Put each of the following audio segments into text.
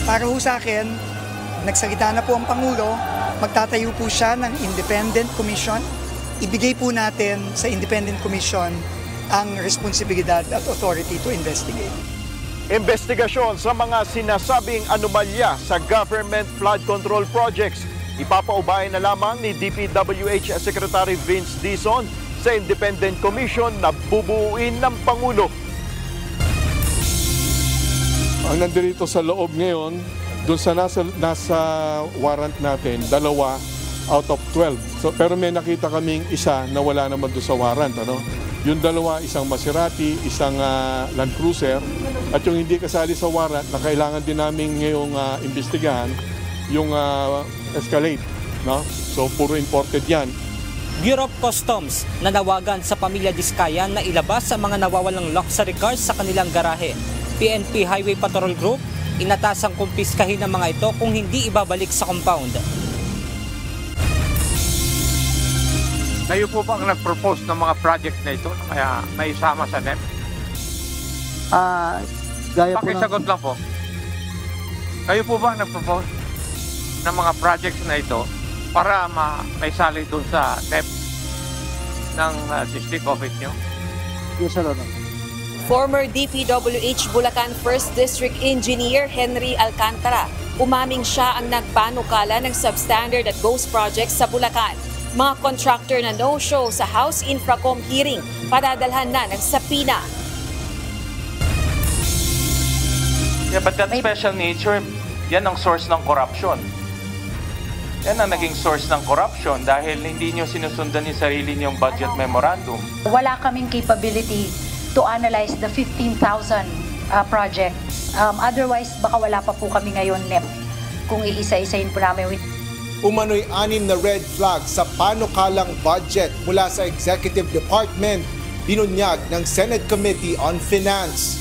Para ho sa akin, nagsalita na po ang Pangulo, magtatayo po siya ng independent commission. Ibigay po natin sa independent commission ang responsibilidad at authority to investigate. Investigasyon sa mga sinasabing anomalya sa government flood control projects. Ipapaubayan na lamang ni DPWH Secretary Vince Dizon sa independent commission na bubuuin ng Pangulo. Ang nandito sa loob ngayon, doon sa nasa warrant natin, 2 out of 12. So, pero may nakita kaming isa na wala naman doon sa warrant. Yung 2, isang Maserati, isang Land Cruiser, at yung hindi kasali sa warrant na kailangan din namin ngayong imbestigahan, yung Escalade. So, puro imported yan. Bureau of Customs nanawagan sa pamilya Diskayan na ilabas ang mga nawawalang luxury cars sa kanilang garahe. PNP Highway Patrol Group, inatasang kumpiskahin ng mga ito kung hindi ibabalik sa compound. Kayo po ba ang nag-propose ng mga project na ito kaya may isama sa NEP? Gaya po Pakisagot lang po. Kayo po ba ang nag-propose ng mga projects na ito para may sali doon sa NEP ng district office nyo? Yes, Sir Honor. Former DPWH Bulacan 1st District Engineer Henry Alcantara, umaming siya ang nagpanukala ng substandard at ghost projects sa Bulacan. Mga contractor na no-show sa House Infracom hearing, padadalhan na ng sapina. Yeah, but that special nature, yan ang source ng corruption. Yan ang naging source ng corruption dahil hindi nyo sinusundan yung sarili nyong budget memorandum. Wala kaming capability to analyze the 15,000 projects. Otherwise, baka wala pa po kami ngayon, NEP, kung iisa-isahin po namin. Umano'y 6 na red flag sa panukalang budget mula sa Executive Department, binunyag ng Senate Committee on Finance.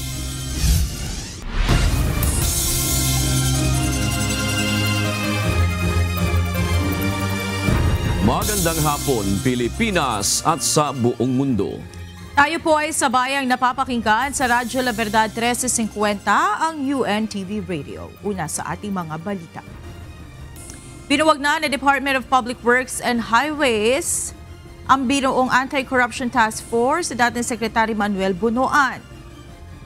Magandang hapon, Pilipinas at sa buong mundo. Tayo po ay sabayang napapakinggan sa Radyo La Verdad 1350 ang UNTV Radio. Una sa ating mga balita. Binuwag na ng Department of Public Works and Highways ang binuong Anti-Corruption Task Force sa dating Secretary Manuel Bunoan.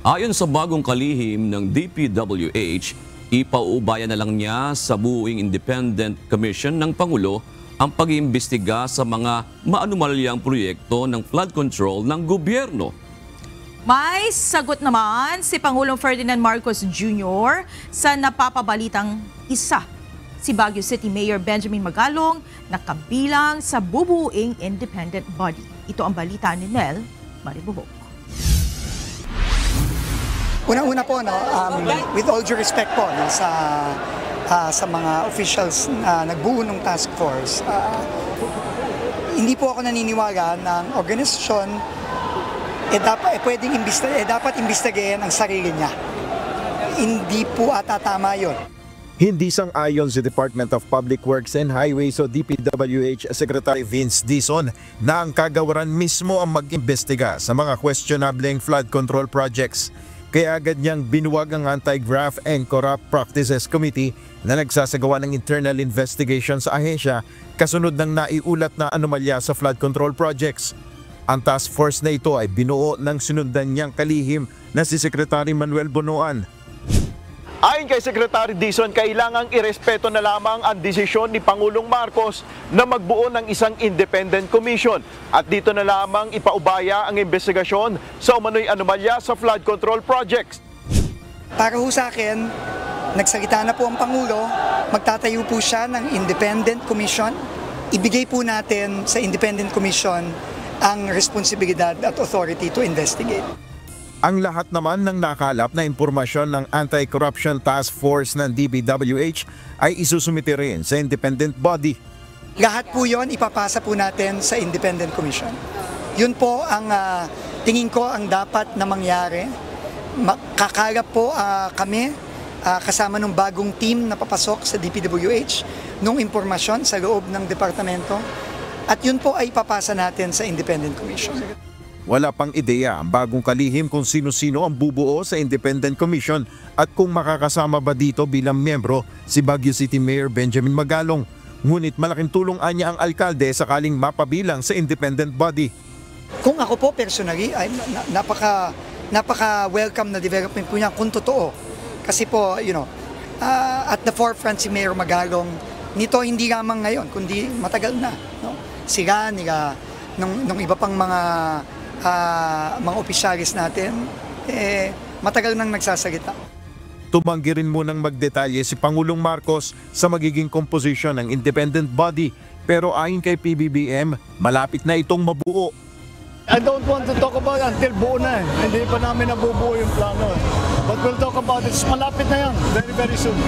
Ayon sa bagong kalihim ng DPWH, ipauubaya na lang niya sa buuing Independent Commission ng Pangulo ang pag-iimbestiga sa mga maanumalyang proyekto ng flood control ng gobyerno. May sagot naman si Pangulong Ferdinand Marcos Jr. sa napapabalitang isa, si Baguio City Mayor Benjamin Magalong na kabilang sa bubuing independent body. Ito ang balita ni Nel Maribuhok. Unang-una po, with all due respect po sa mga officials na nagbuo ng task force, hindi po ako naniniwala ng organisasyon dapat imbestigahan ang sarili niya. Hindi po ata tama yun. Hindi sang-ayon si Department of Public Works and Highways o DPWH Secretary Vince Dizon na ang kagawaran mismo ang mag-imbestiga sa mga questionableng flood control projects. Kaya agad niyang binuwag ang Anti-Graft and Corrupt Practices Committee na nagsasagawa ng internal investigation sa ahensya kasunod ng naiulat na anomalya sa flood control projects. Ang task force na ito ay binuo ng sinundan niyang kalihim na si Secretary Manuel Bunoan. Ayon kay Secretary Dizon, kailangang irespeto na lamang ang desisyon ni Pangulong Marcos na magbuo ng isang independent commission at dito na lamang ipaubaya ang investigasyon sa umano'y anomalya sa flood control projects. Para ho sa akin, nagsalita na po ang Pangulo, magtatayo po siya ng independent commission. Ibigay po natin sa independent commission ang responsibilidad at authority to investigate. Ang lahat naman ng nakalap na impormasyon ng Anti-Corruption Task Force ng DPWH ay isusumite rin sa independent body. Lahat po yon ipapasa po natin sa independent commission. Yun po ang tingin ko ang dapat na mangyari. Kakalap po kami kasama ng bagong team na papasok sa DPWH nung impormasyon sa loob ng departamento at yun po ay ipapasa natin sa independent commission. Wala pang ideya ang bagong kalihim kung sino-sino ang bubuo sa Independent Commission at kung makakasama ba dito bilang miyembro si Baguio City Mayor Benjamin Magalong. Ngunit malaking tulong anya ang alkalde sakaling mapabilang sa independent body. Kung ako po personally, ay napaka-welcome na development po niya kung totoo. Kasi po, at the forefront si Mayor Magalong, nito hindi lamang ngayon, kundi matagal na. No? Sila, nung iba pang mga opisyalis natin, matagal nang nagsasalita. Tumanggi rin munang magdetalye si Pangulong Marcos sa magiging composition ng independent body, pero ayon kay PBBM, malapit na itong mabuo. I don't want to talk about it until buo na eh. Hindi pa namin nabubuo yung plano eh. But we'll talk about it. Malapit na yan. Very, very soon.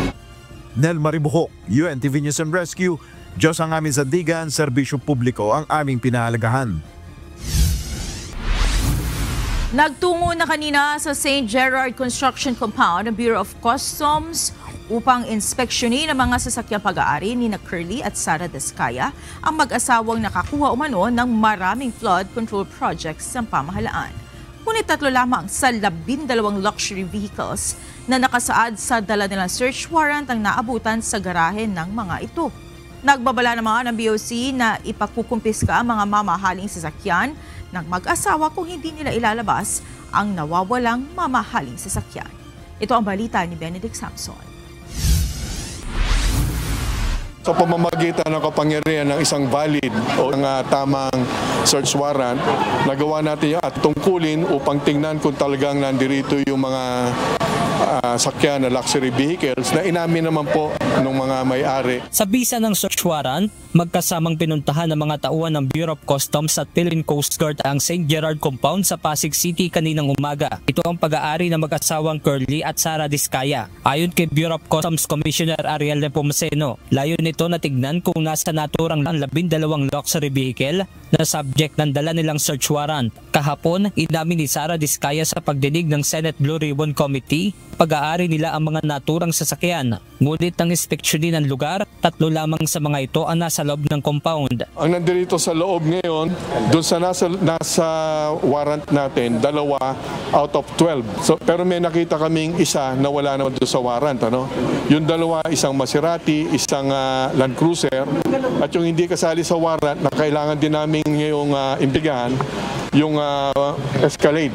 Nel Maribuhok, UNTV News and Rescue. Diyos ang aming sandigan, serbisyo publiko ang aming pinahalagahan. Nagtungo na kanina sa St. Gerard Construction Compound ang Bureau of Customs upang inspeksyonin ang mga sasakyang pag-aari ni Curly at Sara Descaya, ang mag-asawang nakakuha umano ng maraming flood control projects ng pamahalaan. Ngunit 3 lamang sa 12 luxury vehicles na nakasaad sa dala nilang search warrant ang naabutan sa garahe ng mga ito. Nagbabala naman ang BOC na ipakukumpiska ang mga mamahaling sasakyan ng mag-asawa kung hindi nila ilalabas ang nawawalang mamahaling sasakyan. Ito ang balita ni Benedict Samson. Sa pamamagitan ng kapangyarihan ng isang valid o ng tamang search warrant, nagawa natin at tungkulin upang tingnan kung talagang nandirito yung mga sakyan na luxury vehicles na inamin naman po ng mga may-ari. Sa bisa ng search warrant, magkasamang pinuntahan ng mga tauhan ng Bureau of Customs at Philippine Coast Guard ang St. Gerard Compound sa Pasig City kaninang umaga. Ito ang pag-aari ng mag-asawang Curly at Sara Descaya. Ayon kay Bureau of Customs Commissioner Ariel Nepomuceno, layo nito na tignan kung nasa naturang ang 12 luxury vehicle na subject ng dala nilang search warrant. Kahapon, inamin ni Sara Descaya sa pagdinig ng Senate Blue Ribbon Committee, pag-aari nila ang mga naturang sasakyan. Ngunit ang inspeksyonin ng lugar, 3 lamang sa mga ito ang nasa loob ng compound. Ang nandirito sa loob ngayon, doon sa nasa warrant natin, 2 out of 12. So, pero may nakita kaming isa na wala naman doon sa warrant. Yung 2, isang Maserati, isang Land Cruiser, at yung hindi kasali sa warrant na kailangan din namin ngayong imbigahan, yung Escalade.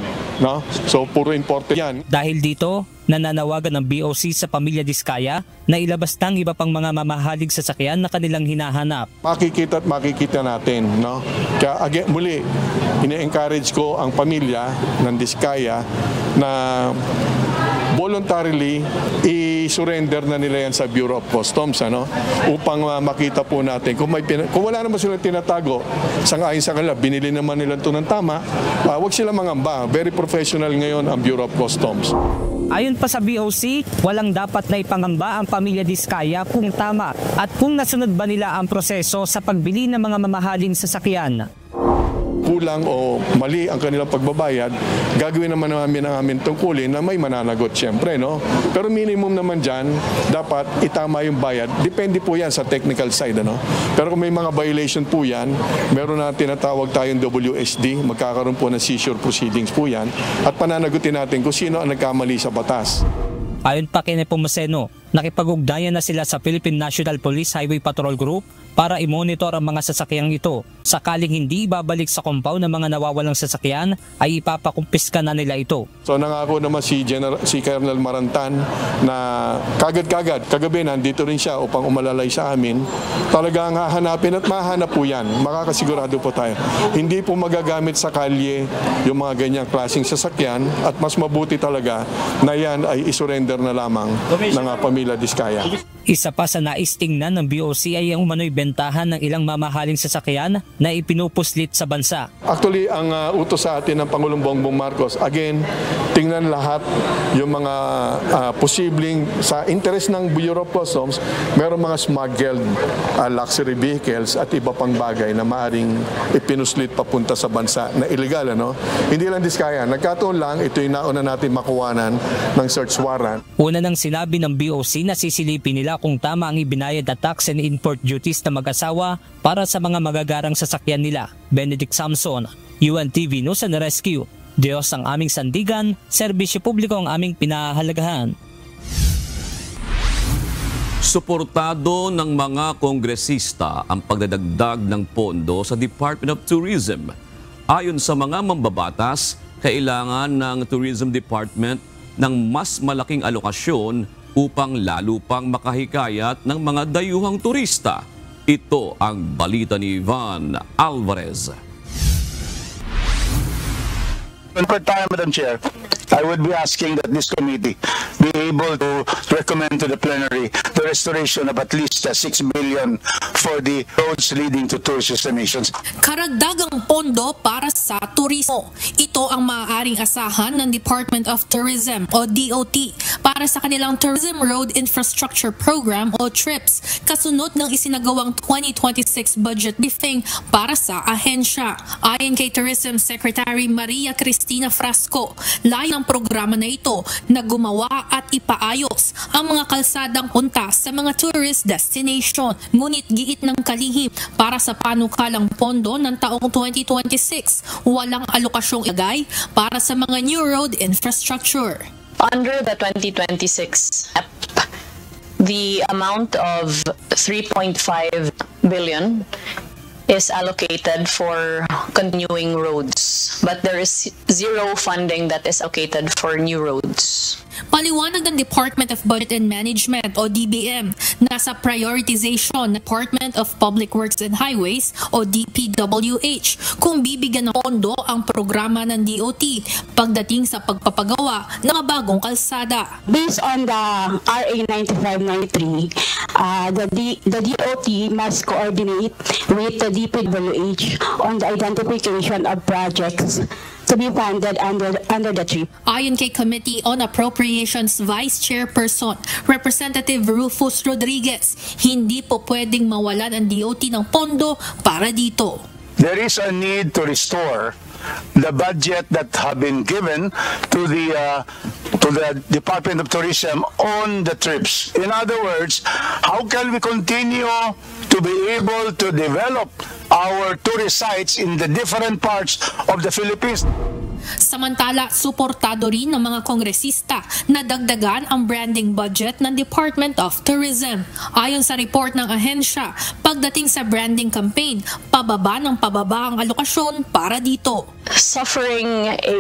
So puro imported yan. Dahil dito, nananawagan ng BOC sa pamilya Descaya na ilabas ng iba pang mga mamahaling sasakyan na kanilang hinahanap. Makikita at makikita natin. Kaya again, muli, ine-encourage ko ang pamilya ng Descaya na voluntarily i-surrender na nila yan sa Bureau of Customs upang makita po natin kung wala naman silang tinatago sangayon sa kanila, binili naman nila ito ng tama, huwag sila mangamba. Very professional ngayon ang Bureau of Customs. Ayon pa sa BOC, walang dapat na ipangamba ang pamilya Descaya kung tama at kung nasunod ba nila ang proseso sa pagbili ng mga mamahaling sasakyan. Kulang o mali ang kanilang pagbabayad, gagawin naman namin ang aming tungkulin na may mananagot siyempre. Pero minimum naman dyan, dapat itama yung bayad. Depende po yan sa technical side. Pero kung may mga violation po yan, meron na tinatawag tayong WSD, magkakaroon po ng seizure proceedings po yan, at pananagutin natin kung sino ang nagkamali sa batas. Ayon pa kay Nepomuceno, nakipag-ugnayan na sila sa Philippine National Police Highway Patrol Group para i-monitor ang mga sasakyang ito. Sakaling hindi babalik sa compound ng mga nawawalang sasakyan, ay ipapakumpiska na nila ito. So nangako naman si Colonel Marantan na kagad-kagad, kagabi nandito rin siya upang umalalay sa amin. Talagang hahanapin at mahanap po yan. Makakasigurado po tayo. Hindi po magagamit sa kalye yung mga ganyang klaseng sasakyan at mas mabuti talaga na yan ay isurrender na lamang ng pamilya Descaya. Isa pa sa nais tingnan ng BOC ay ang umano'y bentahan ng ilang mamahaling sasakyan na ipinupuslit sa bansa. Actually, ang utos sa atin ng Pangulong Bongbong Marcos, again, tingnan lahat yung mga posibleng sa interest ng Bureau of Customs, meron mga smuggled luxury vehicles at iba pang bagay na maaring ipinuslit papunta sa bansa na illegal. Hindi lang Descaya, nagkataon lang, ito yung nauna natin makuwanan ng search warrant. Una nang sinabi ng BOC Sinasisilipin nila kung tama ang ibinayad na tax and import duties na mag-asawa para sa mga magagarang sasakyan nila. Benedict Samson, UNTV News and Rescue. Diyos ang aming sandigan, serbisyo publiko ang aming pinahahalagahan. Suportado ng mga kongresista ang pagdadagdag ng pondo sa Department of Tourism. Ayon sa mga mambabatas, kailangan ng Tourism Department ng mas malaking alokasyon upang lalo pang makahikayat ng mga dayuhang turista. Ito ang balita ni Ivan Alvarez. Per time, Madam Chair, I would be asking that this committee be able to recommend to the plenary the restoration of at least 6 billion for the roads leading to tourist destinations. Karagdagang pondo para sa turismo. Ito ang maaaring asahan ng Department of Tourism o DOT para sa kanilang Tourism Road Infrastructure Program o TRIPS kasunod ng isinagawang 2026 budget briefing para sa ahensya. Ayon kay Tourism Secretary Maria Cristina Frasco, layo ng programa na ito na gumawa at ipaayos ang mga kalsadang punta sa mga tourist destination. Ngunit giit ng kalihim para sa panukalang pondo ng taong 2026, walang alokasyong ilagay para sa mga new road infrastructure. Under the 2026 the amount of 3.5 billion is allocated for continuing roads, but there is zero funding that is allocated for new roads. Paliwanag ng Department of Budget and Management o DBM, nasa prioritization ng Department of Public Works and Highways o DPWH kung bibigyan ng pondo ang programa ng DOT pagdating sa pagpapagawa ng mga bagong kalsada. Based on the RA 9593, the DOT must coordinate with the DPWH on the identification of projects to be funded under the TRIP. Ayon kay Committee on Appropriations Vice Chairperson Representative Rufus Rodriguez, hindi po pwedeng mawalan ang DOT ng pondo para dito. There is a need to restore the budget that have been given to the Department of Tourism on the trips. In other words, how can we continue to be able to develop our tourist sites in the different parts of the Philippines? Samantala, suportado rin ng mga kongresista na dagdagan ang branding budget ng Department of Tourism. Ayon sa report ng ahensya, pagdating sa branding campaign, pababa ng pababa ang alokasyon para dito. Suffering a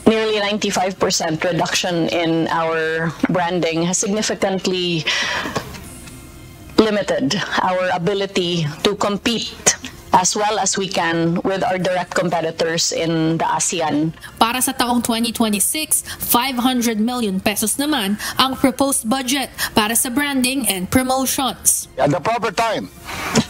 nearly 95% reduction in our branding has significantly limited our ability to compete as well as we can with our direct competitors in the ASEAN. Para sa taong 2026, 500 million pesos naman ang proposed budget para sa branding and promotions. At the proper time,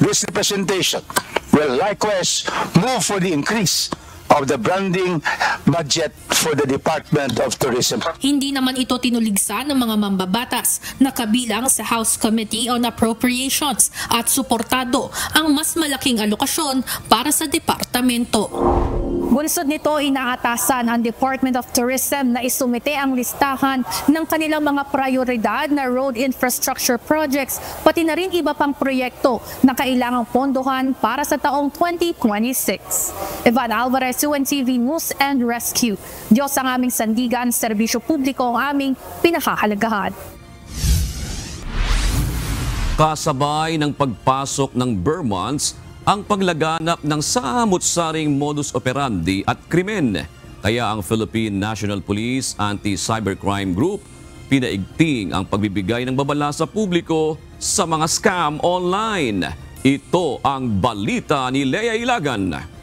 this representation will likewise move for the increase of the branding budget for the Department of Tourism. Hindi naman ito tinuligsa ng mga mambabatas na kabilang sa House Committee on Appropriations at suportado ang mas malaking alokasyon para sa departamento. Bunsod nito, inaatasan ang Department of Tourism na isumite ang listahan ng kanilang mga prioridad na road infrastructure projects, pati na rin iba pang proyekto na kailangang pondohan para sa taong 2026. Ivan Alvarez, UNTV News and Rescue. Diyos ang aming sandigan, serbisyo publiko ang aming pinahahalagahan. Kasabay ng pagpasok ng Burr months, ang paglaganap ng samut-saring modus operandi at krimen. Kaya ang Philippine National Police Anti-Cybercrime Group pinaigting ang pagbibigay ng babala sa publiko sa mga scam online. Ito ang balita ni Lea Ilagan.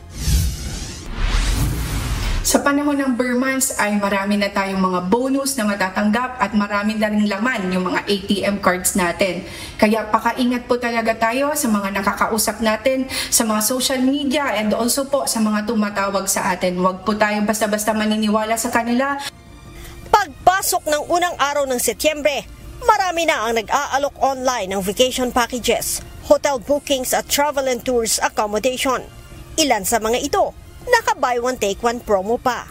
Sa panahon ng Burr months ay marami na tayong mga bonus na matatanggap at marami na rin laman yung mga ATM cards natin. Kaya pakaingat po talaga tayo sa mga nakakausap natin sa mga social media and also po sa mga tumatawag sa atin. Huwag po tayo basta-basta maniniwala sa kanila. Pagpasok ng unang araw ng Setyembre, marami na ang nag-aalok online ng vacation packages, hotel bookings at travel and tours accommodation. Ilan sa mga ito naka-buy one take one promo pa.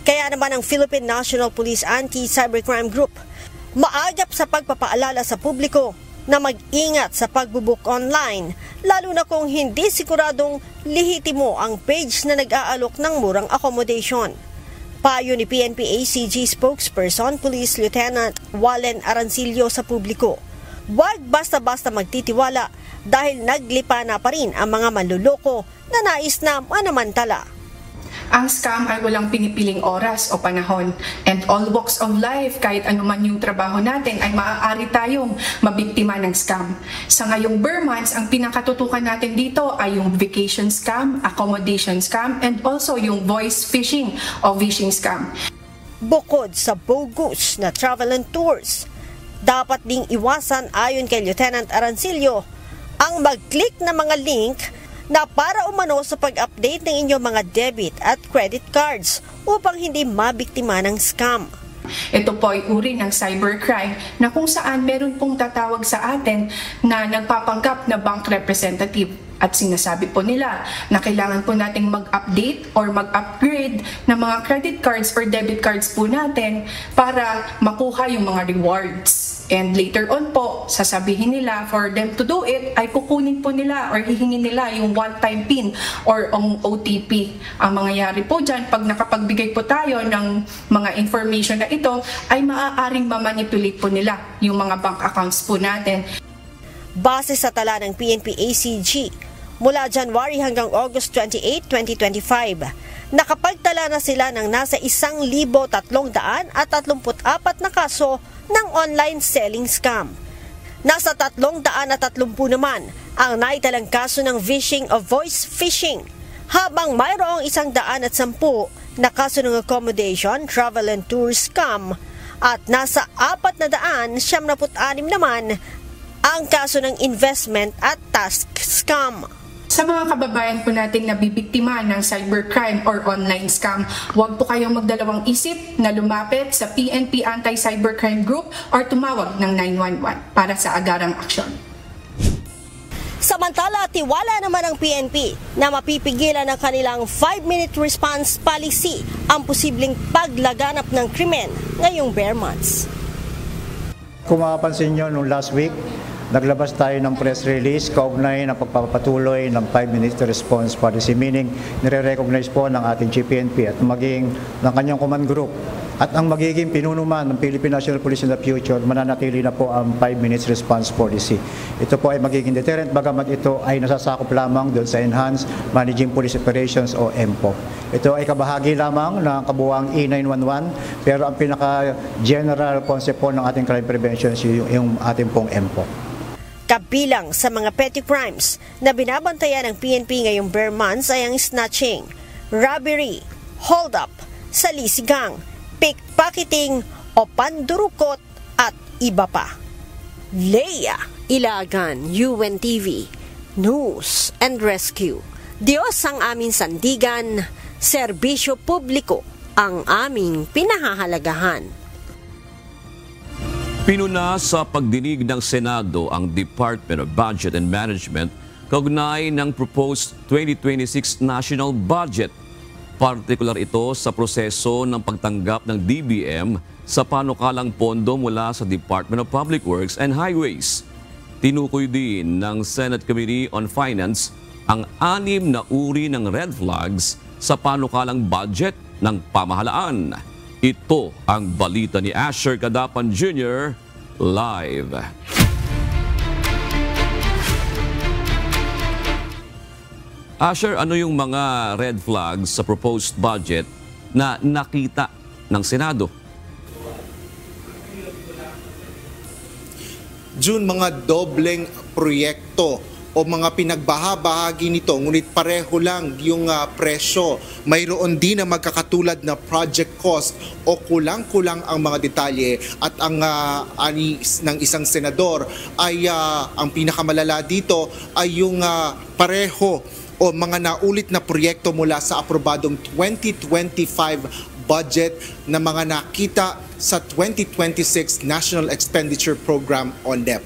Kaya naman ang Philippine National Police Anti-Cybercrime Group Maagap sa pagpapaalala sa publiko na mag-ingat sa pagbubook online, lalo na kung hindi siguradong lehitimo ang page na nag-aalok ng murang accommodation. Payo ni PNP ACG spokesperson Police Lieutenant Wallen Arancillo sa publiko, huwag basta-basta magtitiwala dahil naglipa na pa rin ang mga manluloko na nais na manamantala. Ang scam ay walang pinipiling oras o panahon. And all walks of life, kahit anuman yung trabaho natin, ay maaari tayong mabiktima ng scam. Sa ngayong bare months, ang pinakatutukan natin dito ay yung vacation scam, accommodation scam, and also yung voice phishing o phishing scam. Bukod sa bogus na travel and tours, dapat ding iwasan ayon kay Lieutenant Arancillo ang mag-click na mga link na para umano sa pag-update ng inyong mga debit at credit cards upang hindi mabiktima ng scam. Ito po ay uri ng cybercrime na kung saan meron pong tatawag sa atin na nagpapanggap na bank representative at sinasabi po nila na kailangan po nating mag-update or mag-upgrade ng mga credit cards or debit cards po natin para makuha yung mga rewards. And later on po, sasabihin nila for them to do it, ay kukunin po nila or hihingin nila yung one-time PIN or ang OTP. Ang mangyayari po dyan, pag nakapagbigay po tayo ng mga information na ito, ay maaaring mamanipulate po nila yung mga bank accounts po natin. Base sa tala ng PNP ACG, mula January hanggang August 28, 2025, nakapagtala na sila ng nasa 1,334 na kaso ng online selling scam. Nasa 330 naman ang naitalang kaso ng phishing o voice phishing, habang mayroong 110 na kaso ng accommodation, travel and tour scam, at nasa 476 naman ang kaso ng investment at task scam. Sa mga kababayan po nating nabibiktima ng cybercrime or online scam, huwag po kayong magdalawang isip na lumapit sa PNP Anti-Cybercrime Group or tumawag ng 911 para sa agarang aksyon. Samantala, tiwala naman ng PNP na mapipigilan ng kanilang 5-minute response policy ang posibleng paglaganap ng krimen ngayong bare months. Kung mapapansin nyo, nung last week, naglabas tayo ng press release kaugnay ng pagpapatuloy ng 5-minute response policy, meaning nire-recognize po ng ating GPNP at maging ng kanyang command group at ang magiging pinunuman ng Philippine National Police in the future, mananatili na po ang 5-minute response policy. Ito po ay magiging deterrent, bagamat ito ay nasasakop lamang doon sa Enhanced Managing Police Operations o EMPO. Ito ay kabahagi lamang ng kabuuang E911, pero ang pinaka-general concept po ng ating crime prevention yung ating pong EMPO. Kabilang sa mga petty crimes na binabantayan ng PNP ngayong bare months ay ang snatching, robbery, hold-up, salisigang, pickpocketing o pandurukot at iba pa. Leia Ilagan, UNTV, News and Rescue. Diyos ang aming sandigan, serbisyo publiko ang aming pinahahalagahan. Pinuna sa pagdinig ng Senado ang Department of Budget and Management kaugnay ng proposed 2026 National Budget. Partikular ito sa proseso ng pagtanggap ng DBM sa panukalang pondo mula sa Department of Public Works and Highways. Tinukoy din ng Senate Committee on Finance ang 6 na uri ng red flags sa panukalang budget ng pamahalaan. Ito ang balita ni Asher Cadapan Jr. live. Asher, ano yung mga red flags sa proposed budget na nakita ng Senado? June, mga dobleng proyekto o mga pinagbahabahagi nito, ngunit pareho lang yung presyo. Mayroon din na magkakatulad na project cost o kulang-kulang ang mga detalye, at ang ani ng isang senador ay ang pinakamalala dito ay yung pareho o mga naulit na proyekto mula sa aprobadong 2025 budget na mga nakita sa 2026 National Expenditure Program o NEP.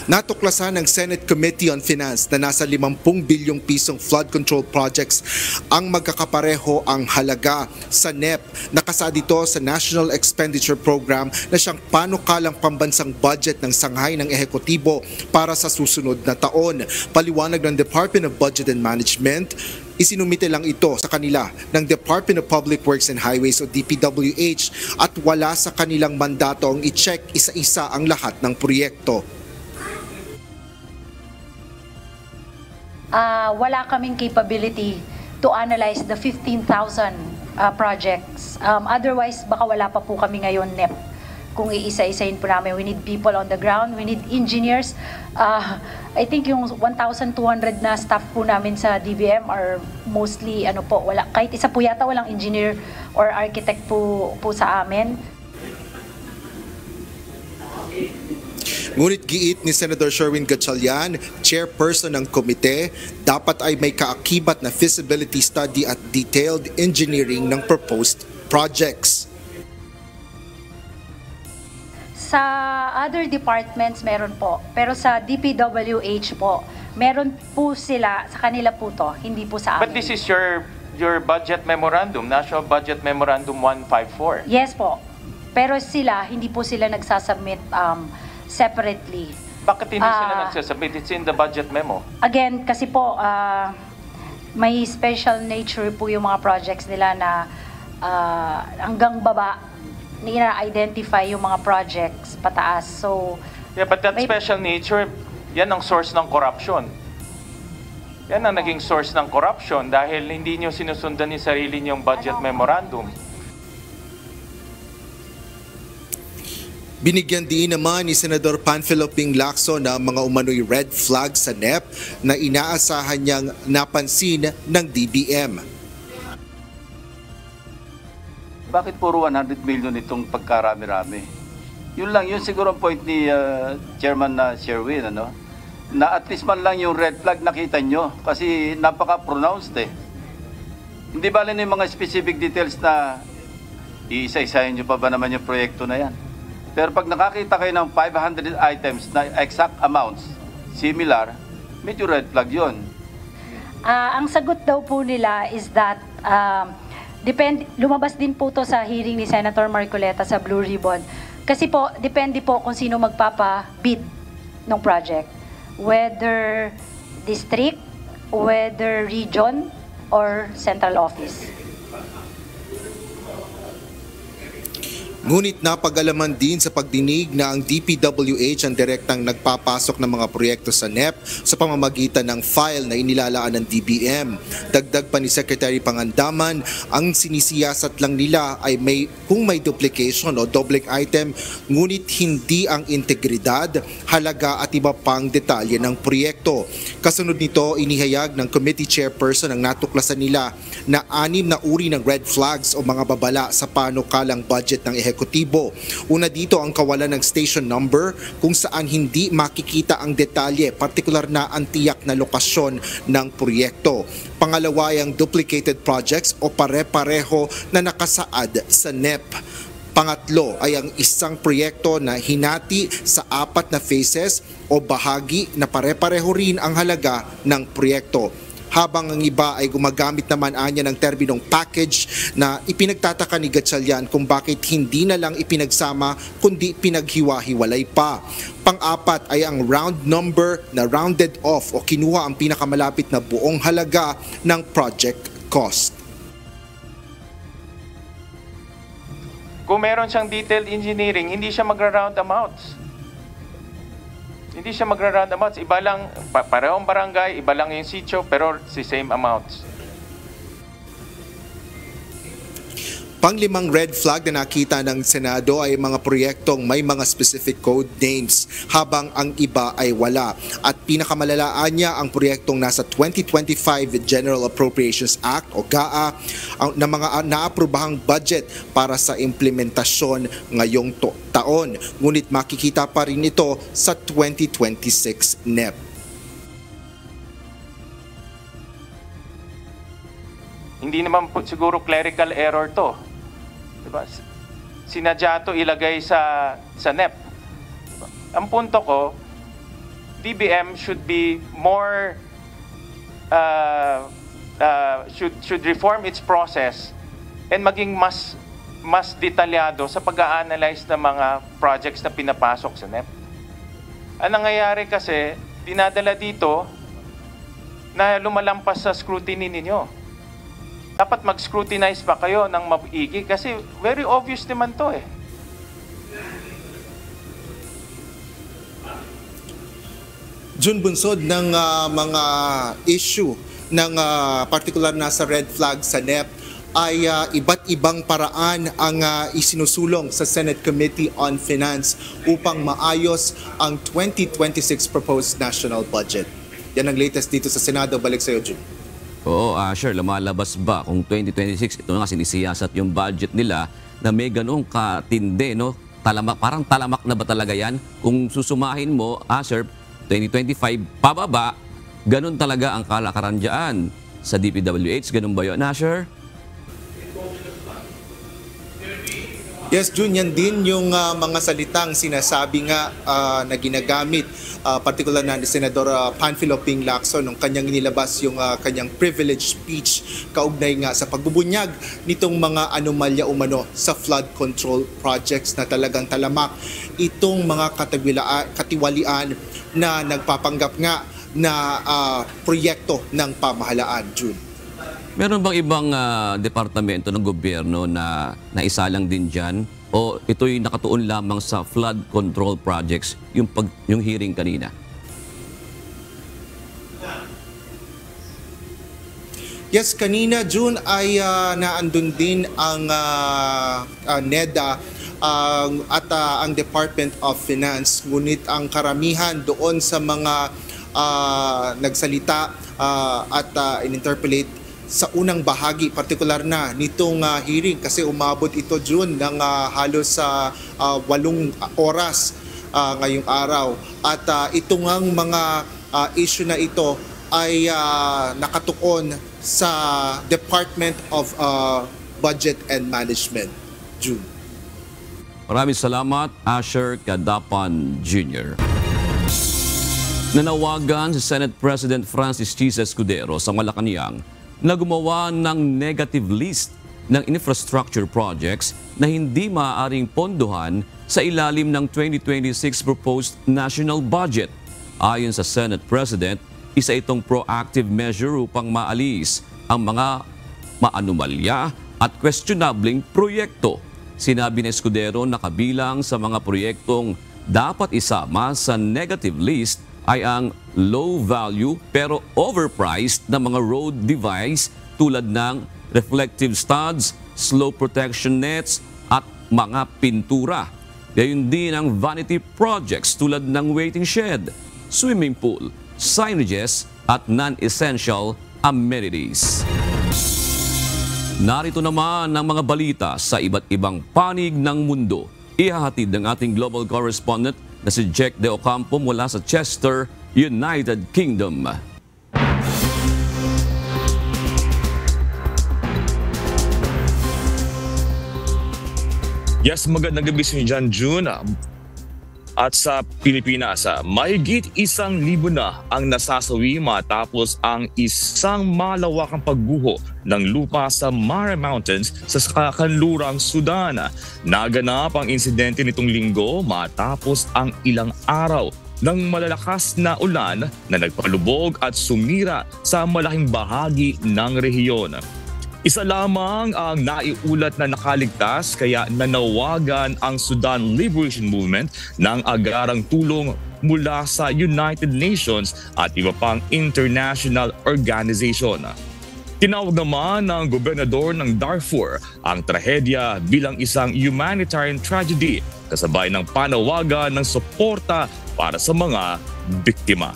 Natuklasan ng Senate Committee on Finance na nasa 50 bilyong pisong flood control projects ang magkakapareho ang halaga sa NEP. Nakasa dito sa National Expenditure Program na siyang panukalang pambansang budget ng sanghay ng ehekutibo para sa susunod na taon. Paliwanag ng Department of Budget and Management, isinumite lang ito sa kanila ng Department of Public Works and Highways o DPWH at wala sa kanilang mandato ang i-check isa-isa ang lahat ng proyekto. Wala kaming capability to analyze the 15,000 projects. Otherwise, baka wala pa po kami ngayon NEP. Kung iisa-isahin po namin, we need people on the ground, we need engineers. I think yung 1,200 na staff po namin sa DBM are mostly, wala, kahit isa po yata walang engineer or architect po sa amin. Ngunit giit ni Senator Sherwin Gatchalian, chairperson ng komite, dapat ay may kaakibat na feasibility study at detailed engineering ng proposed projects. Sa other departments meron po, pero sa DPWH po, meron po sila, sa kanila po to, hindi po sa amin. But this is your budget memorandum, National Budget Memorandum 154. Yes po, pero hindi po sila nagsasubmit separately. Bakit hindi sila nagsasubmit? It's in the budget memo. Again, kasi po, may special nature po yung mga projects nila na hanggang baba, nina-identify yung mga projects pataas. So, yeah, but that special nature, yan ang source ng corruption. Yan ang naging source ng corruption dahil hindi nyo sinusundan yung sarili nyong budget memorandum. Binigyan din naman ni Senador Panfilo Ping Lacson na mga umano'y red flag sa NEP na inaasahan niyang napansin ng DBM. Bakit puro 100 million itong pagkarami-rami? Yun lang, yun siguro ang point ni Chairman Sherwin, na at least man lang yung red flag nakita nyo kasi napaka-pronounced eh. Hindi ba lang yung mga specific details na iisa-isahin nyo pa ba naman yung proyekto na yan? Pero pag nakakita kayo ng 500 items na exact amounts, similar, medyo red flag yun. Ang sagot daw po nila is that, lumabas din po to sa hearing ni Senator Marcoleta sa Blue Ribbon. Kasi po, depende po kung sino magpapa-bid ng project. Whether district, whether region, or central office. Ngunit napag-alaman din sa pagdinig na ang DPWH ang direktang nagpapasok ng mga proyekto sa NEP sa pamamagitan ng file na inilalaan ng DBM. Dagdag pa ni Secretary Pangandaman, ang sinisiyasat lang nila ay kung may duplication o doubling item, ngunit hindi ang integridad, halaga at iba pang detalye ng proyekto. Kasunod nito, inihayag ng committee chairperson ang natuklasan nila na 6 na uri ng red flags o mga babala sa panukalang budget ng ehekutibo. Una dito ang kawalan ng station number kung saan hindi makikita ang detalye, partikular na ang tiyak na lokasyon ng proyekto. Pangalawa ay ang duplicated projects o pare-pareho na nakasaad sa NEP. Pangatlo ay ang isang proyekto na hinati sa 4 na phases o bahagi na pare-pareho rin ang halaga ng proyekto. Habang ang iba ay gumagamit naman anya ng terminong package na ipinagtataka ni Gatchalian kung bakit hindi na lang ipinagsama kundi pinaghiwa-hiwalay pa. Pang-apat ay ang round number na rounded off o kinuha ang pinakamalapit na buong halaga ng project cost. Kung meron siyang detailed engineering, hindi siya magra-round amounts. Hindi siya magra-round amounts. Iba lang, parehong barangay, iba lang yung sitio, pero the same amounts. Panglimang red flag na nakita ng Senado ay mga proyektong may mga specific code names habang ang iba ay wala. At pinakamalalaan niya ang proyektong nasa 2025 General Appropriations Act o GAA na mga naaprobahang budget para sa implementasyon ngayong taon. Ngunit makikita pa rin ito sa 2026 NEP. Hindi naman siguro clerical error to. Diba? Sinadya to ilagay sa NEP. Diba? Ang punto ko, DBM should be more should reform its process and maging mas detalyado sa pag-a-analyze ng mga projects na pinapasok sa NEP. Ang nangyayari kasi, dinadala dito na lumalampas sa scrutiny ninyo. Dapat mag-scrutinize pa kayo ng maigi kasi very obvious naman to eh. June, bunsod ng mga issue ng particular na sa red flag sa NEP ay iba't ibang paraan ang isinusulong sa Senate Committee on Finance upang maayos ang 2026 proposed national budget. Yan ang latest dito sa Senado. Balik sa iyo, June. Oo, sure. Lumalabas ba kung 2026, ito nga sinisiyasat yung budget nila na may ganong katindi, no? Parang talamak na ba talaga yan? Kung susumahin mo, sir, 2025 pababa, ganun talaga ang kalakaran dyan sa DPWH. Ganun ba yun, Asher? Yes, June, yan din yung mga salitang sinasabi nga na ginagamit, particular na ni Senador Panfilo Ping Lacson nung kanyang inilabas yung kanyang privilege speech kaugnay nga sa pagbubunyag nitong mga anomalya umano sa flood control projects na talagang talamak itong mga katiwalian na nagpapanggap nga na proyekto ng pamahalaan, June. Meron bang ibang departamento ng gobyerno na naisalang din dyan? O ito'y nakatuon lamang sa flood control projects, yung hearing kanina? Yes, kanina, June, ay naandun din ang NEDA at ang Department of Finance. Ngunit ang karamihan doon sa mga nagsalita at in-interpolate sa unang bahagi, particular na nitong hearing kasi umabot ito, June, ng halos 8 oras ngayong araw. At itong mga issue na ito ay nakatuon sa Department of Budget and Management, June. Maraming salamat, Asher Cadapan Jr. Nanawagan si Senate President Francis Chis Escudero sa Malacanang na gumawa ng negative list ng infrastructure projects na hindi maaaring pondohan sa ilalim ng 2026 proposed national budget. Ayon sa Senate President, isa itong proactive measure upang maalis ang mga maanomalya at questionabling proyekto. Sinabi ni Escudero na kabilang sa mga proyektong dapat isama sa negative list ay ang low value pero overpriced na mga road device tulad ng reflective studs, slope protection nets at mga pintura. Gayon din ang vanity projects tulad ng waiting shed, swimming pool, signages at non-essential amenities. Narito naman ang mga balita sa iba't ibang panig ng mundo. Ihahatid ng ating global correspondent na si Jack De Ocampo mula sa Chester, United Kingdom. Yes, magandang gabi sa inyo dyan, June. At sa Pilipinas, mahigit 1,000 na ang nasasawi matapos ang isang malawakang pagguho ng lupa sa Mare Mountains sa kanlurang Sudan. Naganap ang insidente nitong linggo matapos ang ilang araw ng malalakas na ulan na nagpalubog at sumira sa malaking bahagi ng rehiyon. Isa lamang ang naiulat na nakaligtas kaya nanawagan ang Sudan Liberation Movement ng agarang tulong mula sa United Nations at iba pang international organization. Tinawag naman ng gobernador ng Darfur ang trahedya bilang isang humanitarian tragedy kasabay ng panawagan ng suporta para sa mga biktima.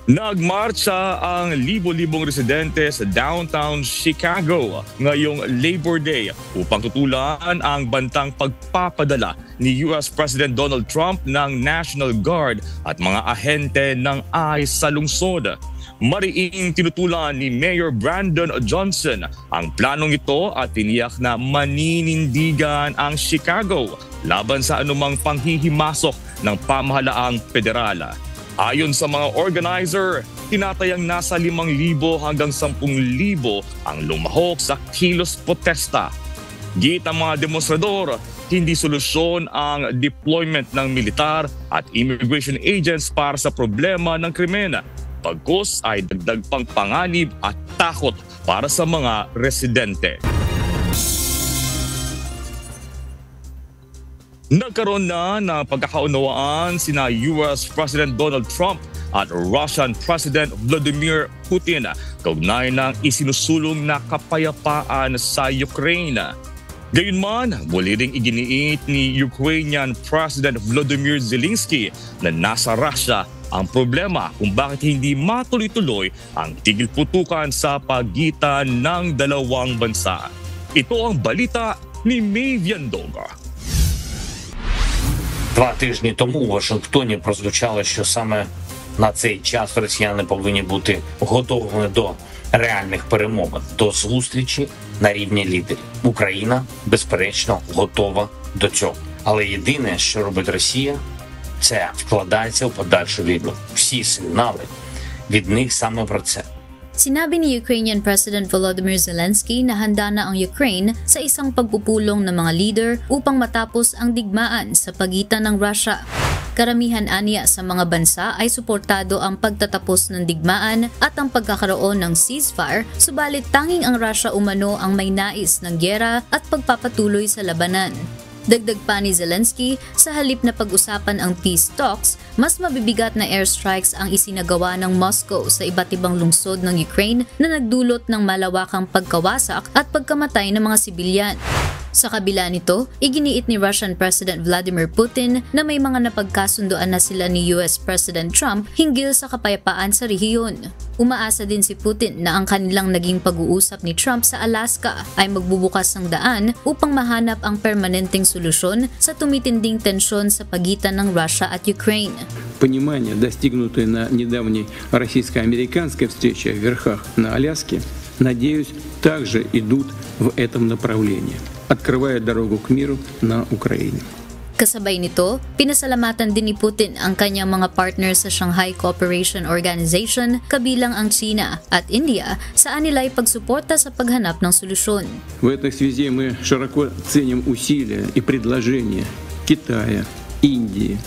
Nagmarcha ang libo-libong residente sa downtown Chicago ngayong Labor Day upang tutulan ang bantang pagpapadala ni US President Donald Trump ng National Guard at mga ahente ng ICE sa lungsod. Mariing tinutulan ni Mayor Brandon Johnson ang planong ito at tiniyak na maninindigan ang Chicago laban sa anumang panghihimasok ng pamahalaang federal. Ayon sa mga organizer, tinatayang nasa 5,000 hanggang 10,000 ang lumahok sa kilos protesta. Git ang mga demonstrador, hindi solusyon ang deployment ng militar at immigration agents para sa problema ng krimen. Pagkus ay dagdag pang panganib at takot para sa mga residente. Nagkaroon na ng pagkakaunawaan sina US President Donald Trump at Russian President Vladimir Putin kaugnay ng isinusulong na kapayapaan sa Ukraine. Gayunman, muli ring iginiit ni Ukrainian President Volodymyr Zelensky na nasa Russia ang problema kung bakit hindi matuloy-tuloy ang tigil-putukan sa pagitan ng dalawang bansa. Ito ang balita ni Mavian Doga. 2 тижні тому у Вашингтоні прозвучало, що саме на цей час росіяни повинні бути готовими до реальних перемовин, до зустрічі на рівні лідерів. Україна, безперечно, готова до цього. Але єдине, що робить Росія, це вкладається в подальшу війну. Всі сигнали від них саме про це. Sinabi ni Ukrainian President Volodymyr Zelensky na handa na ang Ukraine sa isang pagpupulong ng mga leader upang matapos ang digmaan sa pagitan ng Russia. Karamihan aniya sa mga bansa ay suportado ang pagtatapos ng digmaan at ang pagkakaroon ng ceasefire, subalit tanging ang Russia umano ang may nais ng gyera at pagpapatuloy sa labanan. Dagdag pa ni Zelensky, sa halip na pag-usapan ang peace talks, mas mabibigat na airstrikes ang isinagawa ng Moscow sa iba't ibang lungsod ng Ukraine na nagdulot ng malawakang pagkawasak at pagkamatay ng mga sibilyan. Sa kabila nito, iginiit ni Russian President Vladimir Putin na may mga napagkasunduan na sila ni US President Trump hinggil sa kapayapaan sa rehiyon. Umaasa din si Putin na ang kanilang naging pag-uusap ni Trump sa Alaska ay magbubukas ng daan upang mahanap ang permanenteng solusyon sa tumitinding tensyon sa pagitan ng Russia at Ukraine. Понимание, достигнутое на недавней российско-американской встрече в верхах на Аляске, надеюсь, также идут в этом направлении, открывая дорогу к миру на Украине. Kasabay nito, pinasalamatan din ni Putin ang kanyang mga partners sa Shanghai Cooperation Organization, kabilang ang China at India, saan nila ay pagsuporta sa paghanap ng solusyon. В этой связи мы широко ценим усилия и предложения Китая, Индии,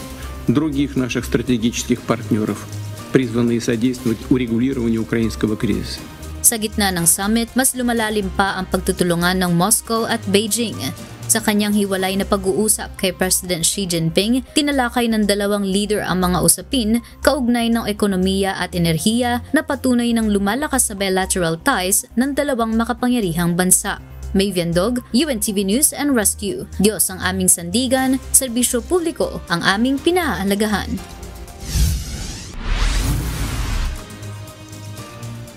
других наших стратегических партнеров, призванные содействовать урегулированию украинского кризиса. Sa gitna ng summit, mas lumalalim pa ang pagtutulungan ng Moscow at Beijing. Sa kanyang hiwalay na pag-uusap kay President Xi Jinping, tinalakay ng dalawang leader ang mga usapin kaugnay ng ekonomiya at enerhiya na patunay ng lumalakas sa bilateral ties ng dalawang makapangyarihang bansa. Mavian Dog, UNTV News and Rescue. Diyos ang aming sandigan, serbisyo publiko ang aming pinahahalagahan.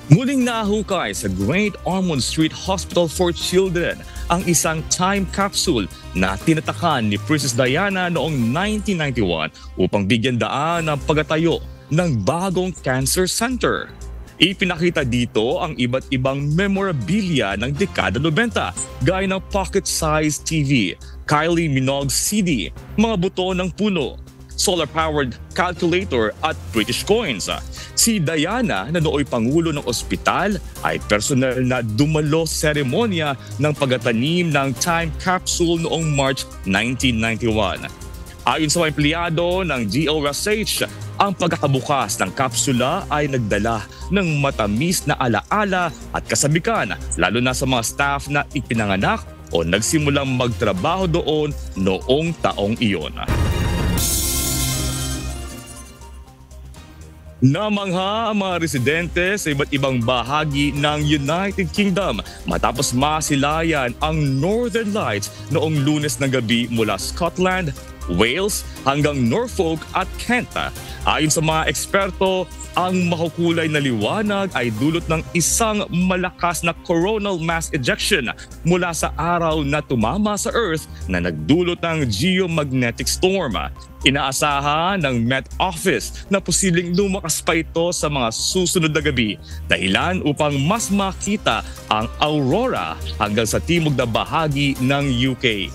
Muling nahukay sa Great Ormond Street Hospital for Children ang isang time capsule na tinatakan ni Princess Diana noong 1991 upang bigyan daan ng pagtatayo ng bagong cancer center. Ipinakita dito ang iba't ibang memorabilia ng dekada 90 gaya ng pocket-sized TV, Kylie Minogue CD, mga buto ng puno, solar-powered calculator at British coins. Si Diana na nooy Pangulo ng ospital ay personal na dumalo sa seremonya ng pagtatanim ng time capsule noong March 1991. Ayon sa mga empleyado ng DOSH, ang pagkakabukas ng kapsula ay nagdala ng matamis na alaala at kasabikan, lalo na sa mga staff na ipinanganak o nagsimulang magtrabaho doon noong taong iyon. Namangha ang mga residente sa iba't ibang bahagi ng United Kingdom matapos masilayan ang Northern Lights noong Lunes ng gabi mula Scotland, Wales hanggang Norfolk at Kent. Ayon sa mga eksperto, ang makukulay na liwanag ay dulot ng isang malakas na coronal mass ejection mula sa araw na tumama sa Earth na nagdulot ng geomagnetic storm. Inaasahan ng Met Office na posibleng lumakas pa ito sa mga susunod na gabi, dahilan upang mas makita ang aurora hanggang sa timog na bahagi ng UK.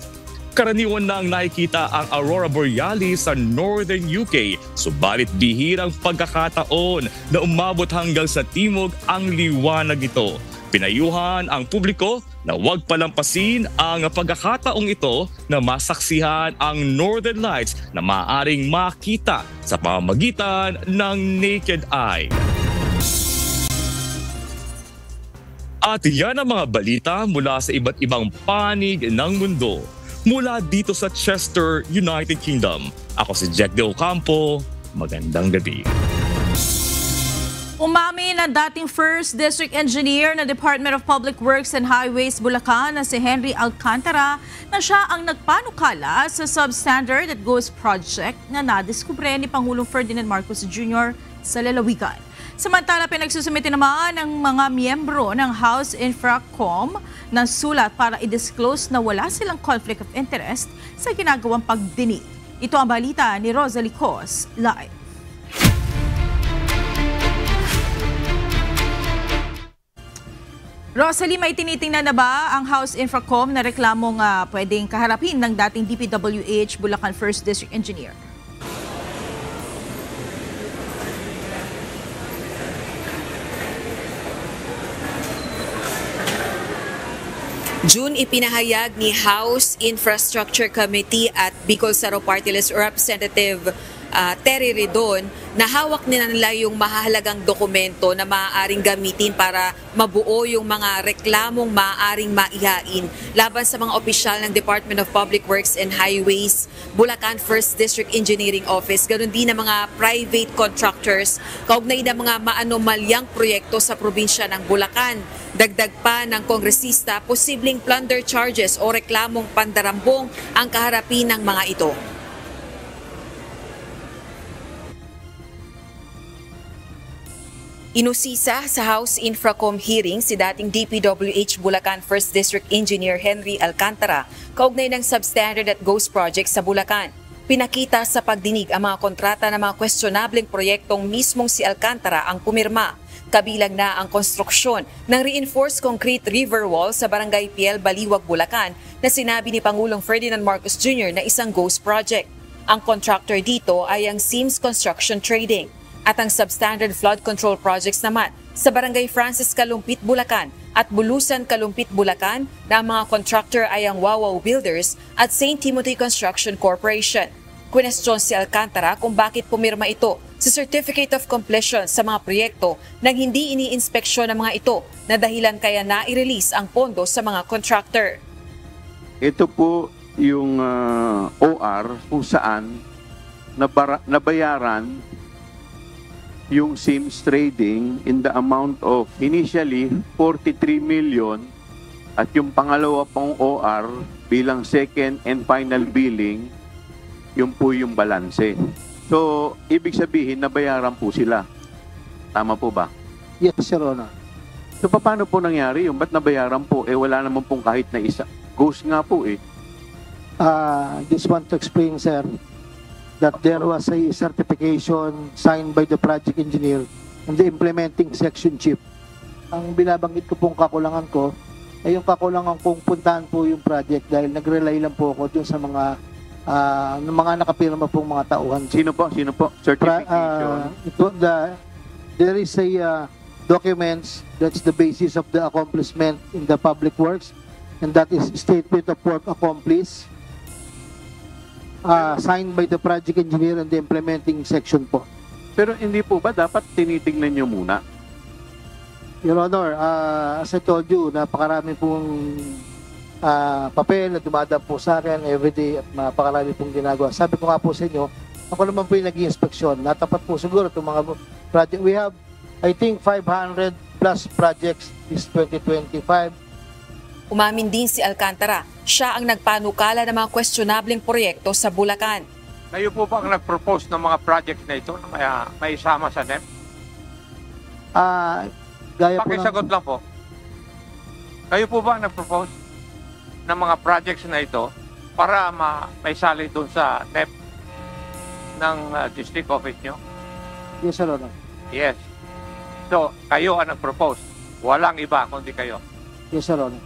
Karaniwan na ang nakikita ang aurora borealis sa northern UK, subalit bihirang pagkakataon na umabot hanggang sa timog ang liwanag ito. Pinayuhan ang publiko na huwag palampasin ang pagkakataong ito na masaksihan ang Northern Lights na maaaring makita sa pamamagitan ng naked eye. At yan ang mga balita mula sa iba't ibang panig ng mundo. Mula dito sa Chester, United Kingdom. Ako si Jack De Ocampo. Magandang gabi. Umamin ang dating First District Engineer ng Department of Public Works and Highways Bulacan na si Henry Alcantara na siya ang nagpanukala sa substandard at GHOST project na nadiskubre ni Pangulong Ferdinand Marcos Jr. sa lalawigan. Samantala, pinagsusumite naman ng mga miyembro ng House Infracom ng sulat para i-disclose na wala silang conflict of interest sa ginagawang pagdinig. Ito ang balita ni Rosalie Cos live. Rosalie, may tinitingnan na ba ang House Infracom na reklamong pwedeng kaharapin ng dating DPWH Bulacan 1st District Engineer? June, ipinahayag ni House Infrastructure Committee at Bicol Saro Party List Representative Terry Redon na hawak nila yung mahahalagang dokumento na maaaring gamitin para mabuo yung mga reklamong maaaring maihain laban sa mga opisyal ng Department of Public Works and Highways, Bulacan 1st District Engineering Office, ganoon din ng mga private contractors kaugnay ng mga maanomalyang proyekto sa probinsya ng Bulacan. Dagdag pa ng kongresista, posibleng plunder charges o reklamong pandarambong ang kaharapin ng mga ito. Inusisa sa House Infracom hearing si dating DPWH Bulacan 1st District Engineer Henry Alcantara kaugnay ng substandard at GHOST project sa Bulacan. Pinakita sa pagdinig ang mga kontrata ng mga questionableng proyektong mismong si Alcantara ang pumirma. Kabilang na ang konstruksyon ng reinforced concrete river wall sa Barangay Piel, Baliwag, Bulacan na sinabi ni Pangulong Ferdinand Marcos Jr. na isang GHOST project. Ang contractor dito ay ang Sims Construction Trading. At ang substandard flood control projects naman sa Barangay Francis Kalumpit, Bulacan at Bulusan, Kalumpit, Bulacan na ang mga contractor ay ang Wawaw Builders at St. Timothy Construction Corporation. Kwestiyon si Alcantara kung bakit pumirma ito sa Certificate of Completion sa mga proyekto nang hindi ini-inspeksyon ng mga ito na dahilan kaya na-release ang pondo sa mga contractor. Ito po yung OR kung saan nabayaran yung Sims Trading in the amount of initially 43 million at yung pangalawa pang OR bilang second and final billing, yung po yung balanse. So, ibig sabihin, nabayaran po sila. Tama po ba? Yes, Sir Honor. So, paano po nangyari yung ba't nabayaran po? Wala naman pong kahit na isa. GHOST nga po Just want to explain, sir, that there was a certification signed by the project engineer and the implementing section chief. Ang binabanggit ko pong kakulangan ko ay yung kakulangan kong puntahan po yung project dahil nag-rely lang po ako dun sa mga nakapirma pong mga tauhan. Sino po? Certification? There is a documents that's the basis of the accomplishment in the public works, and that is statement of work accomplished. Signed by the project engineer and the implementing section po. Pero hindi po ba dapat tinitingnan nyo muna? Your Honor, as I told you, napakarami pong papel na dumadaan po sa akin everyday at napakarami pong ginagawa. Sabi ko nga po sa inyo, ako naman po yung nag-i-inspeksyon. Natapat po siguro itong mga project. We have, I think, 500 plus projects this 2025. Umamin din si Alcantara, siya ang nagpanukala ng mga questionableng proyekto sa Bulacan. Kayo po ba ang nag-propose ng mga project na ito na may isama sa NEP? Pakisagot lang po. Kayo po ba ang nag-propose ng mga projects na ito para may sali doon sa NEP? ng district office nyo? Yes, Your Honor. Yes. So, kayo ang nag-propose. Walang iba kundi kayo. Yes, Your Honor.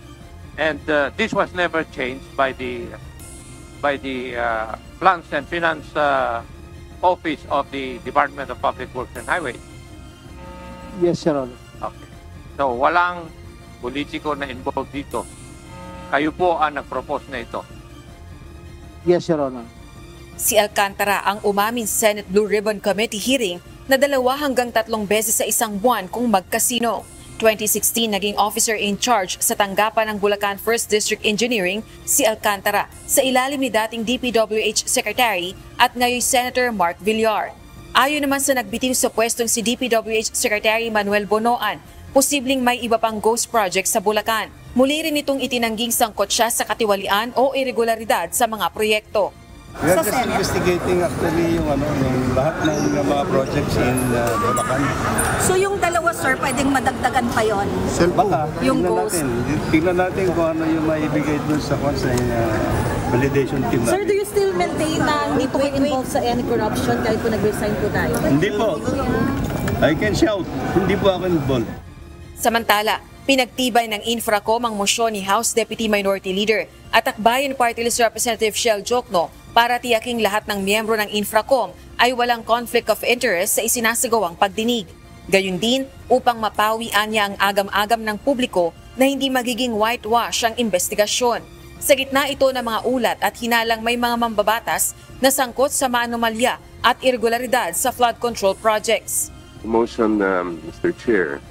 And this was never changed by the Plans and Finance Office of the Department of Public Works and Highways. Yes, Your Honor. Okay. So, walang politiko na involved dito. Kayo po ang nag-propose na ito. Yes, Your Honor. Si Alcantara ang umamin sa Senate Blue Ribbon Committee hearing na 2 hanggang 3 beses sa isang buwan kung magkasino. 2016, naging officer in charge sa tanggapan ng Bulacan 1st District Engineering si Alcantara sa ilalim ni dating DPWH Secretary at ngayon Senator Mark Villar. Ayon naman sa nagbitiw sa pwestong si DPWH Secretary Manuel Bonoan, posibleng may iba pang ghost project sa Bulacan. Muli rin itong itinangging sangkot siya sa katiwalian o irregularidad sa mga proyekto. We are just investigating actually yung lahat ng mga projects in Bulacan. So yung dalawa, sir, pwedeng madagdagan pa yon? Baka, yung ghost. tingnan natin kung ano yung maibigay dun sa validation team natin. Sir, do you still maintain na hindi po kayo involved sa any corruption kahit po nag-resign po tayo? Hindi po. I can shout. Hindi po ako involved. Samantala, pinagtibay ng Infracom ang mosyon ni House Deputy Minority Leader at Akbayan Party List Representative Shell Jokno para tiyaking lahat ng miyembro ng Infracom ay walang conflict of interest sa isinasagawang pagdinig. Gayun din upang mapawi niya ang agam-agam ng publiko na hindi magiging whitewash ang investigasyon. Sa gitna ito ng mga ulat at hinalang may mga mambabatas na sangkot sa maanomalya at irregularidad sa flood control projects. Motion, Mr. Chair,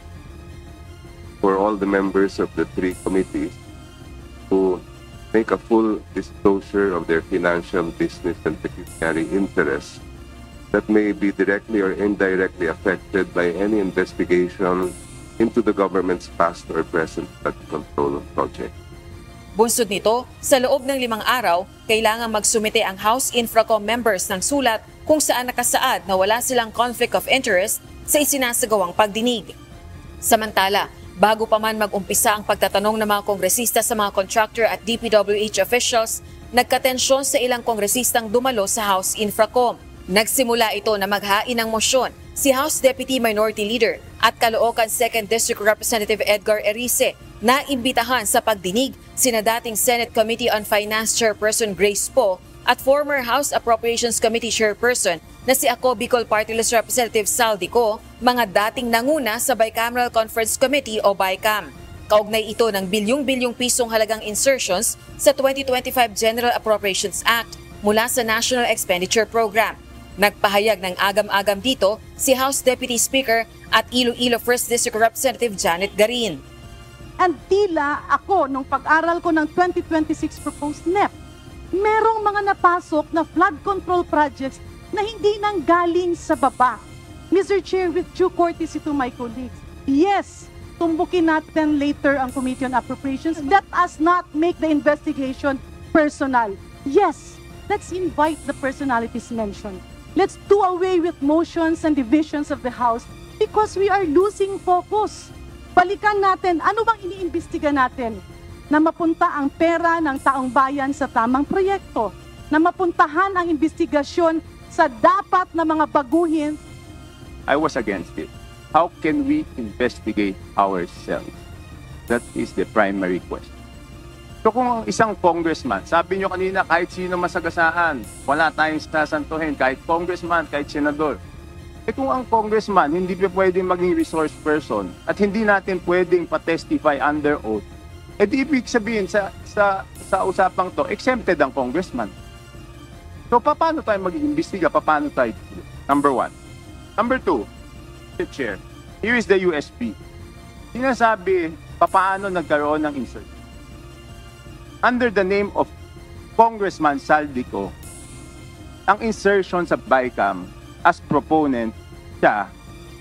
for all the members of the 3 committees to make a full disclosure of their financial, business, and pecuniary interests that may be directly or indirectly affected by any investigation into the government's past or present flood control project. Bunsod nito, sa loob ng 5 araw, kailangan magsumite ang House Infracom members ng sulat kung saan nakasaad na wala silang conflict of interest sa isinasagawang pagdinig. Samantala, bago pa man mag-umpisa ang pagtatanong ng mga kongresista sa mga contractor at DPWH officials, nagkatensyon sa ilang kongresistang dumalo sa House Infracom. Nagsimula ito na maghain ng mosyon si House Deputy Minority Leader at Caloocan 2nd District Representative Edgar Erice na imbitahan sa pagdinig sina dating Senate Committee on Finance Chairperson Grace Poe at former House Appropriations Committee Chairperson na si Ako Bicol Party List Representative Saldi Co, mga dating nanguna sa Bicameral Conference Committee o BICAM. Kaugnay ito ng bilyong-bilyong pisong halagang insertions sa 2025 General Appropriations Act mula sa National Expenditure Program. Nagpahayag ng agam-agam dito si House Deputy Speaker at Iloilo 1st District Representative Janet Garin. And tila ako, nung pag-aral ko ng 2026 proposed NEP, merong mga napasok na flood control projects na hindi nang galing sa baba. Mr. Chair, with due courtesy to my colleagues, yes, tumbukin natin later ang Committee on Appropriations. Let us not make the investigation personal. Yes, let's invite the personalities mentioned. Let's do away with motions and divisions of the House because we are losing focus. Balikan natin, ano bang iniimbestiga natin? Na mapunta ang pera ng taong bayan sa tamang proyekto, na mapuntahan ang investigasyon sa dapat na mga baguhin. I was against it. How can we investigate ourselves? That is the primary question. So kung isang congressman, sabi nyo kanina kahit sino masagasaan, wala tayong sasantuhin, kahit congressman, kahit senador. Kung ang congressman hindi pa pwedeng maging resource person at hindi natin pwedeng pa-testify under oath, di ibig sabihin sa usapang to, exempted ang congressman. So, paano tayo mag-iimbestiga? Paano tayo? Number 1. Number 2, Mr. Chair, here is the USP. Sinasabi, paano nagkaroon ng insert? Under the name of Congressman Saldico, ang insertion sa BICAM as proponent siya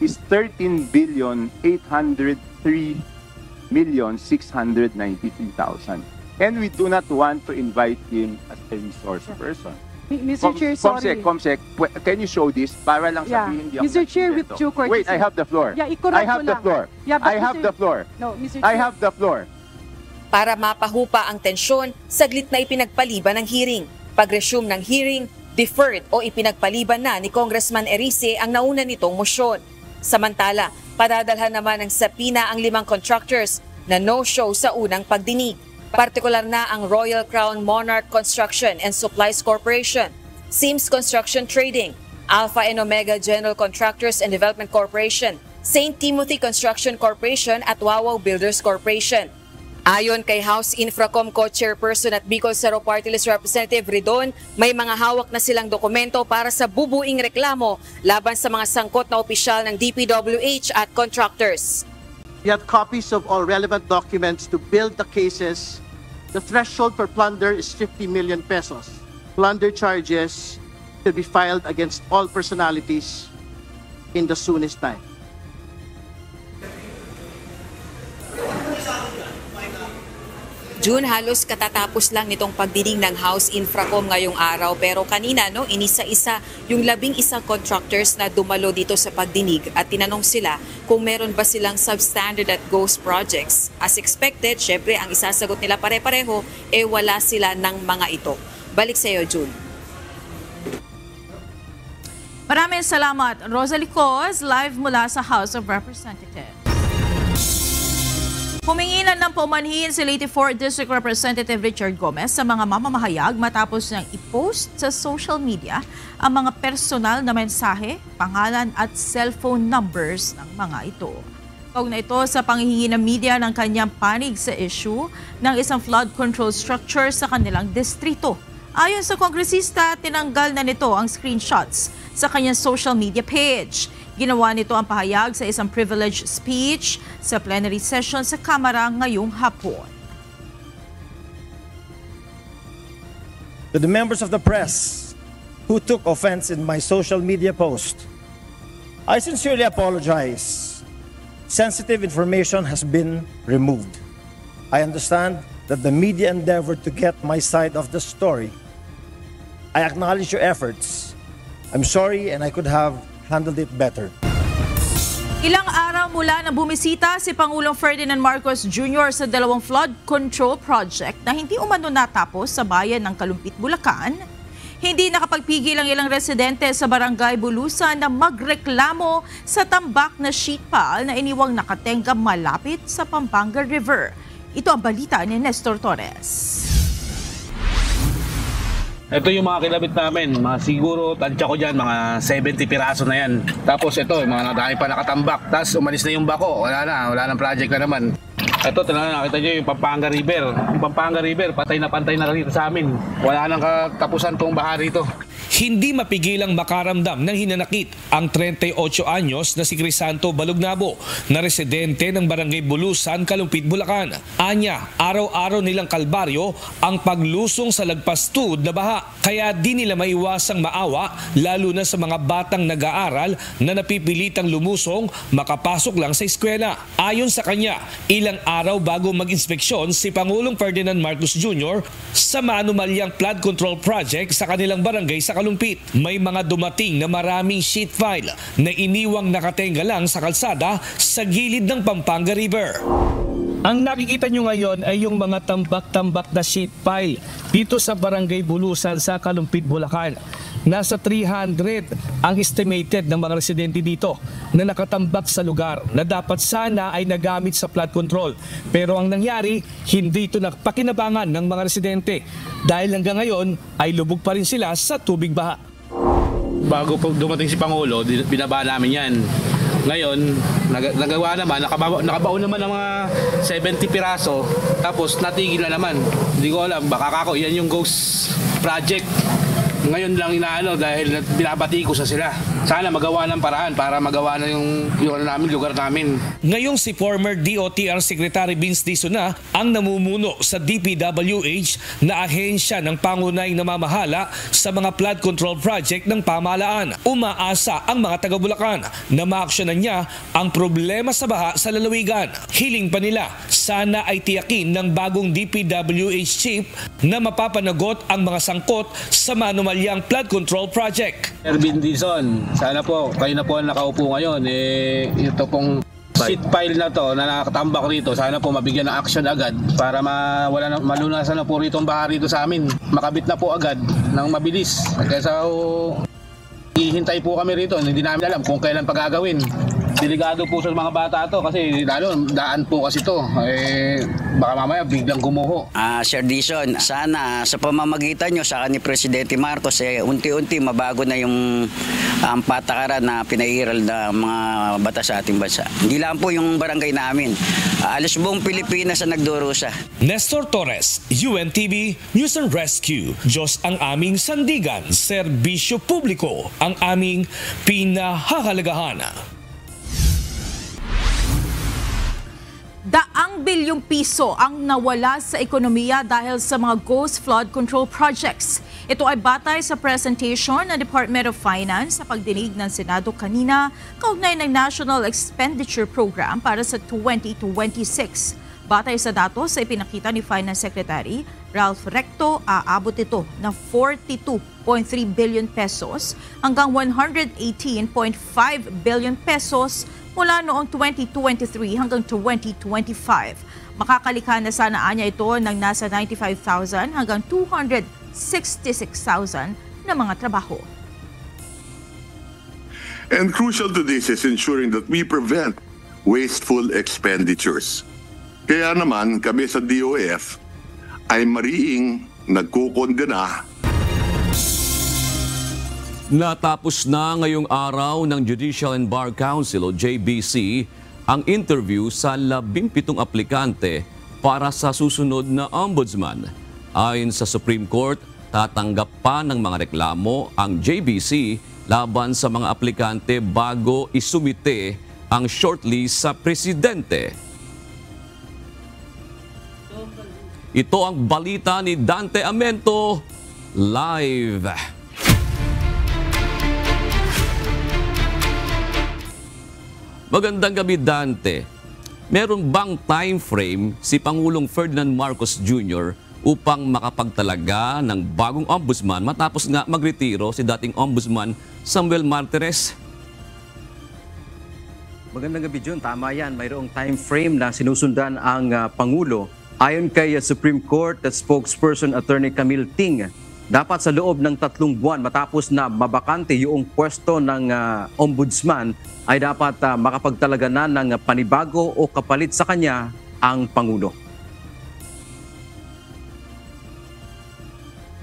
is 13,803,693,000. And we do not want to invite him as a resource person. Mr. Chair, sorry. Comsec, can you show this? Para lang sabihin di ako Mr. Chair, with due courtesy. Wait, I have the floor. Yeah, I have the floor. Yeah, I have the floor. No, Mr. I Chair. have the floor. Para mapahupa ang tensyon, saglit na ipinagpaliban ng hearing. Pag-resume ng hearing, Deferred o ipinagpaliban na ni Congressman Erice ang nauna nitong mosyon. Samantala, padadalhan naman ng sapina ang 5 contractors na no-show sa unang pagdinig. Partikular na ang Royal Crown Monarch Construction and Supplies Corporation, Sims Construction Trading, Alpha and Omega General Contractors and Development Corporation, St. Timothy Construction Corporation at Wawaw Builders Corporation. Ayon kay House Infracom Co-Chairperson at Bicol Saro Party List Representative Ridon, may mga hawak na silang dokumento para sa bubuing reklamo laban sa mga sangkot na opisyal ng DPWH at contractors. We have copies of all relevant documents to build the cases. The threshold for plunder is 50 million pesos. Plunder charges to be filed against all personalities in the soonest time. June, halos katatapos lang nitong pagdinig ng House Infracom ngayong araw, pero kanina inisa-isa yung 11 contractors na dumalo dito sa pagdinig at tinanong sila kung meron ba silang substandard at ghost projects. As expected, syempre ang isasagot nila pare-pareho, wala sila ng mga ito. Balik sa iyo, June. Maraming salamat, Rosalie Coz, live mula sa House of Representatives. Humingilan ng paumanhin si Leyte 4 District Representative Richard Gomez sa mga mamamahayag matapos niyang i-post sa social media ang mga personal na mensahe, pangalan at cellphone numbers ng mga ito. Kaugnay ito sa panghihingi ng media ng kanyang panig sa issue ng isang flood control structure sa kanilang distrito. Ayon sa kongresista, tinanggal na nito ang screenshots sa kanyang social media page. Ginawa nito ang pahayag sa isang privileged speech sa plenary session sa Kamara ngayong hapon. To the members of the press who took offense in my social media post, I sincerely apologize. Sensitive information has been removed. I understand that the media endeavored to get my side of the story. I acknowledge your efforts. I'm sorry and I could have handled it better. Ilang araw mula na bumisita si Pangulong Ferdinand Marcos Jr. sa 2 flood control project na hindi umano natapos sa bayan ng Kalumpit, Bulacan, hindi nakapagpigil ang ilang residente sa Barangay Bulusan na magreklamo sa tambak na sheet pile na iniwang nakatenga malapit sa Pampanga River. Ito ang balita ni Nestor Torres. Ito yung mga kinabit namin, mga siguro, tansya ko dyan, mga 70 piraso na yan. Tapos ito, mga dami pa nakatambak. Tapos umalis na yung bako, wala nang project na naman. Ito, nakita nyo yung Pampanga River. Yung Pampanga River, patay na rito sa amin. Wala nang katapusan tong baha rito. Hindi mapigilang makaramdam ng hinanakit ang 38 anyos na si Crisanto Balugnabo na residente ng Barangay Bulusan, Kalumpit, Bulacan. Anya, araw-araw nilang kalbaryo ang paglusong sa lagpastud na baha. Kaya di nila maiwasang maawa lalo na sa mga batang nag-aaral na napipilitang lumusong makapasok lang sa eskwela. Ayon sa kanya, ilang araw bago mag-inspeksyon si Pangulong Ferdinand Marcos Jr. sa maanumalyang flood control project sa kanilang barangay sa Kalumpit. May mga dumating na maraming sheet pile na iniwang nakatenga lang sa kalsada sa gilid ng Pampanga River. Ang nakikita nyo ngayon ay yung mga tambak-tambak na sheet pile dito sa Barangay Bulusan sa Kalumpit, Bulacan. Nasa 300 ang estimated ng mga residente dito na nakatambak sa lugar na dapat sana ay nagamit sa flood control. Pero ang nangyari, hindi ito napakinabangan ng mga residente dahil hanggang ngayon ay lubog pa rin sila sa tubig baha. Bago po dumating si Pangulo, binaba namin yan. Ngayon, nagawa naman, nakabaon naman ng mga 70 piraso, tapos natigil na naman. Hindi ko alam, baka kako, yan yung ghost project. Ngayon lang inaano dahil binabati ko sa sila. Sana magawa ng paraan para magawa na yung lugar namin. Ngayong si former DOTR Secretary Vince Dizon ang namumuno sa DPWH na ahensya ng pangunahing namamahala sa mga flood control project ng pamahalaan. Umaasa ang mga taga-Bulacan na maaksyonan niya ang problema sa baha sa lalawigan. Hiling pa nila, sana ay tiyakin ng bagong DPWH chief na mapapanagot ang mga sangkot sa manumalyang flood control project. Ervin Dizon, sana po kayo na po ang nakaupo ngayon. Ito pong Sheet pile na to na nakatambak rito, sana po mabigyan ng action agad para malunasan na po rito ang baha rito sa amin. Makabit na po agad ng mabilis. Kaysa ihintay po kami rito, hindi namin alam kung kailan pagagawin. Delikado po sa mga bata to kasi lalo daan po kasi to. Baka mamaya biglang gumuho. Sir Dison, sana sa pamamagitan nyo sa ni Presidente Marcos unti-unti mabago na yung patakaran na pinairal na mga bata sa ating bansa. Hindi lang po yung barangay namin. Alos buong Pilipinas ang nagdurusa. Nestor Torres, UNTV News and Rescue. Diyos ang aming sandigan, serbisyo publiko ang aming pinahahalagahan. Daang bilyong piso ang nawala sa ekonomiya dahil sa mga ghost flood control projects. Ito ay batay sa presentation ng Department of Finance sa pagdinig ng Senado kanina kaugnay ng National Expenditure Program para sa 2026. Batay sa datos sa ipinakita ni Finance Secretary Ralph Recto, aabot ito na 42.3 billion pesos hanggang 118.5 billion pesos mula noong 2023 hanggang 2025. Makakalikha na sana anya ito ng nasa 95,000 hanggang 266,000 na mga trabaho. And crucial to this is ensuring that we prevent wasteful expenditures. Kaya naman kami sa DOF ay mariing nagkukondena. Natapos na ngayong araw ng Judicial and Bar Council o JBC ang interview sa 17 aplikante para sa susunod na ombudsman. Ayon sa Supreme Court, tatanggap pa ng mga reklamo ang JBC laban sa mga aplikante bago isumite ang shortlist sa presidente. Ito ang balita ni Dante Amento live. Magandang gabi, Dante. Meron bang time frame si Pangulong Ferdinand Marcos Jr. upang makapagtalaga ng bagong ombudsman matapos nga magretiro si dating ombudsman Samuel Martires? Magandang gabi, John. Tama yan. Mayroong time frame na sinusundan ang Pangulo. Ayon kay Supreme Court spokesperson Attorney Camille Ting, dapat sa loob ng 3 buwan matapos na mabakante yung pwesto ng ombudsman ay dapat makapagtalaga na ng panibago o kapalit sa kanya ang Pangulo.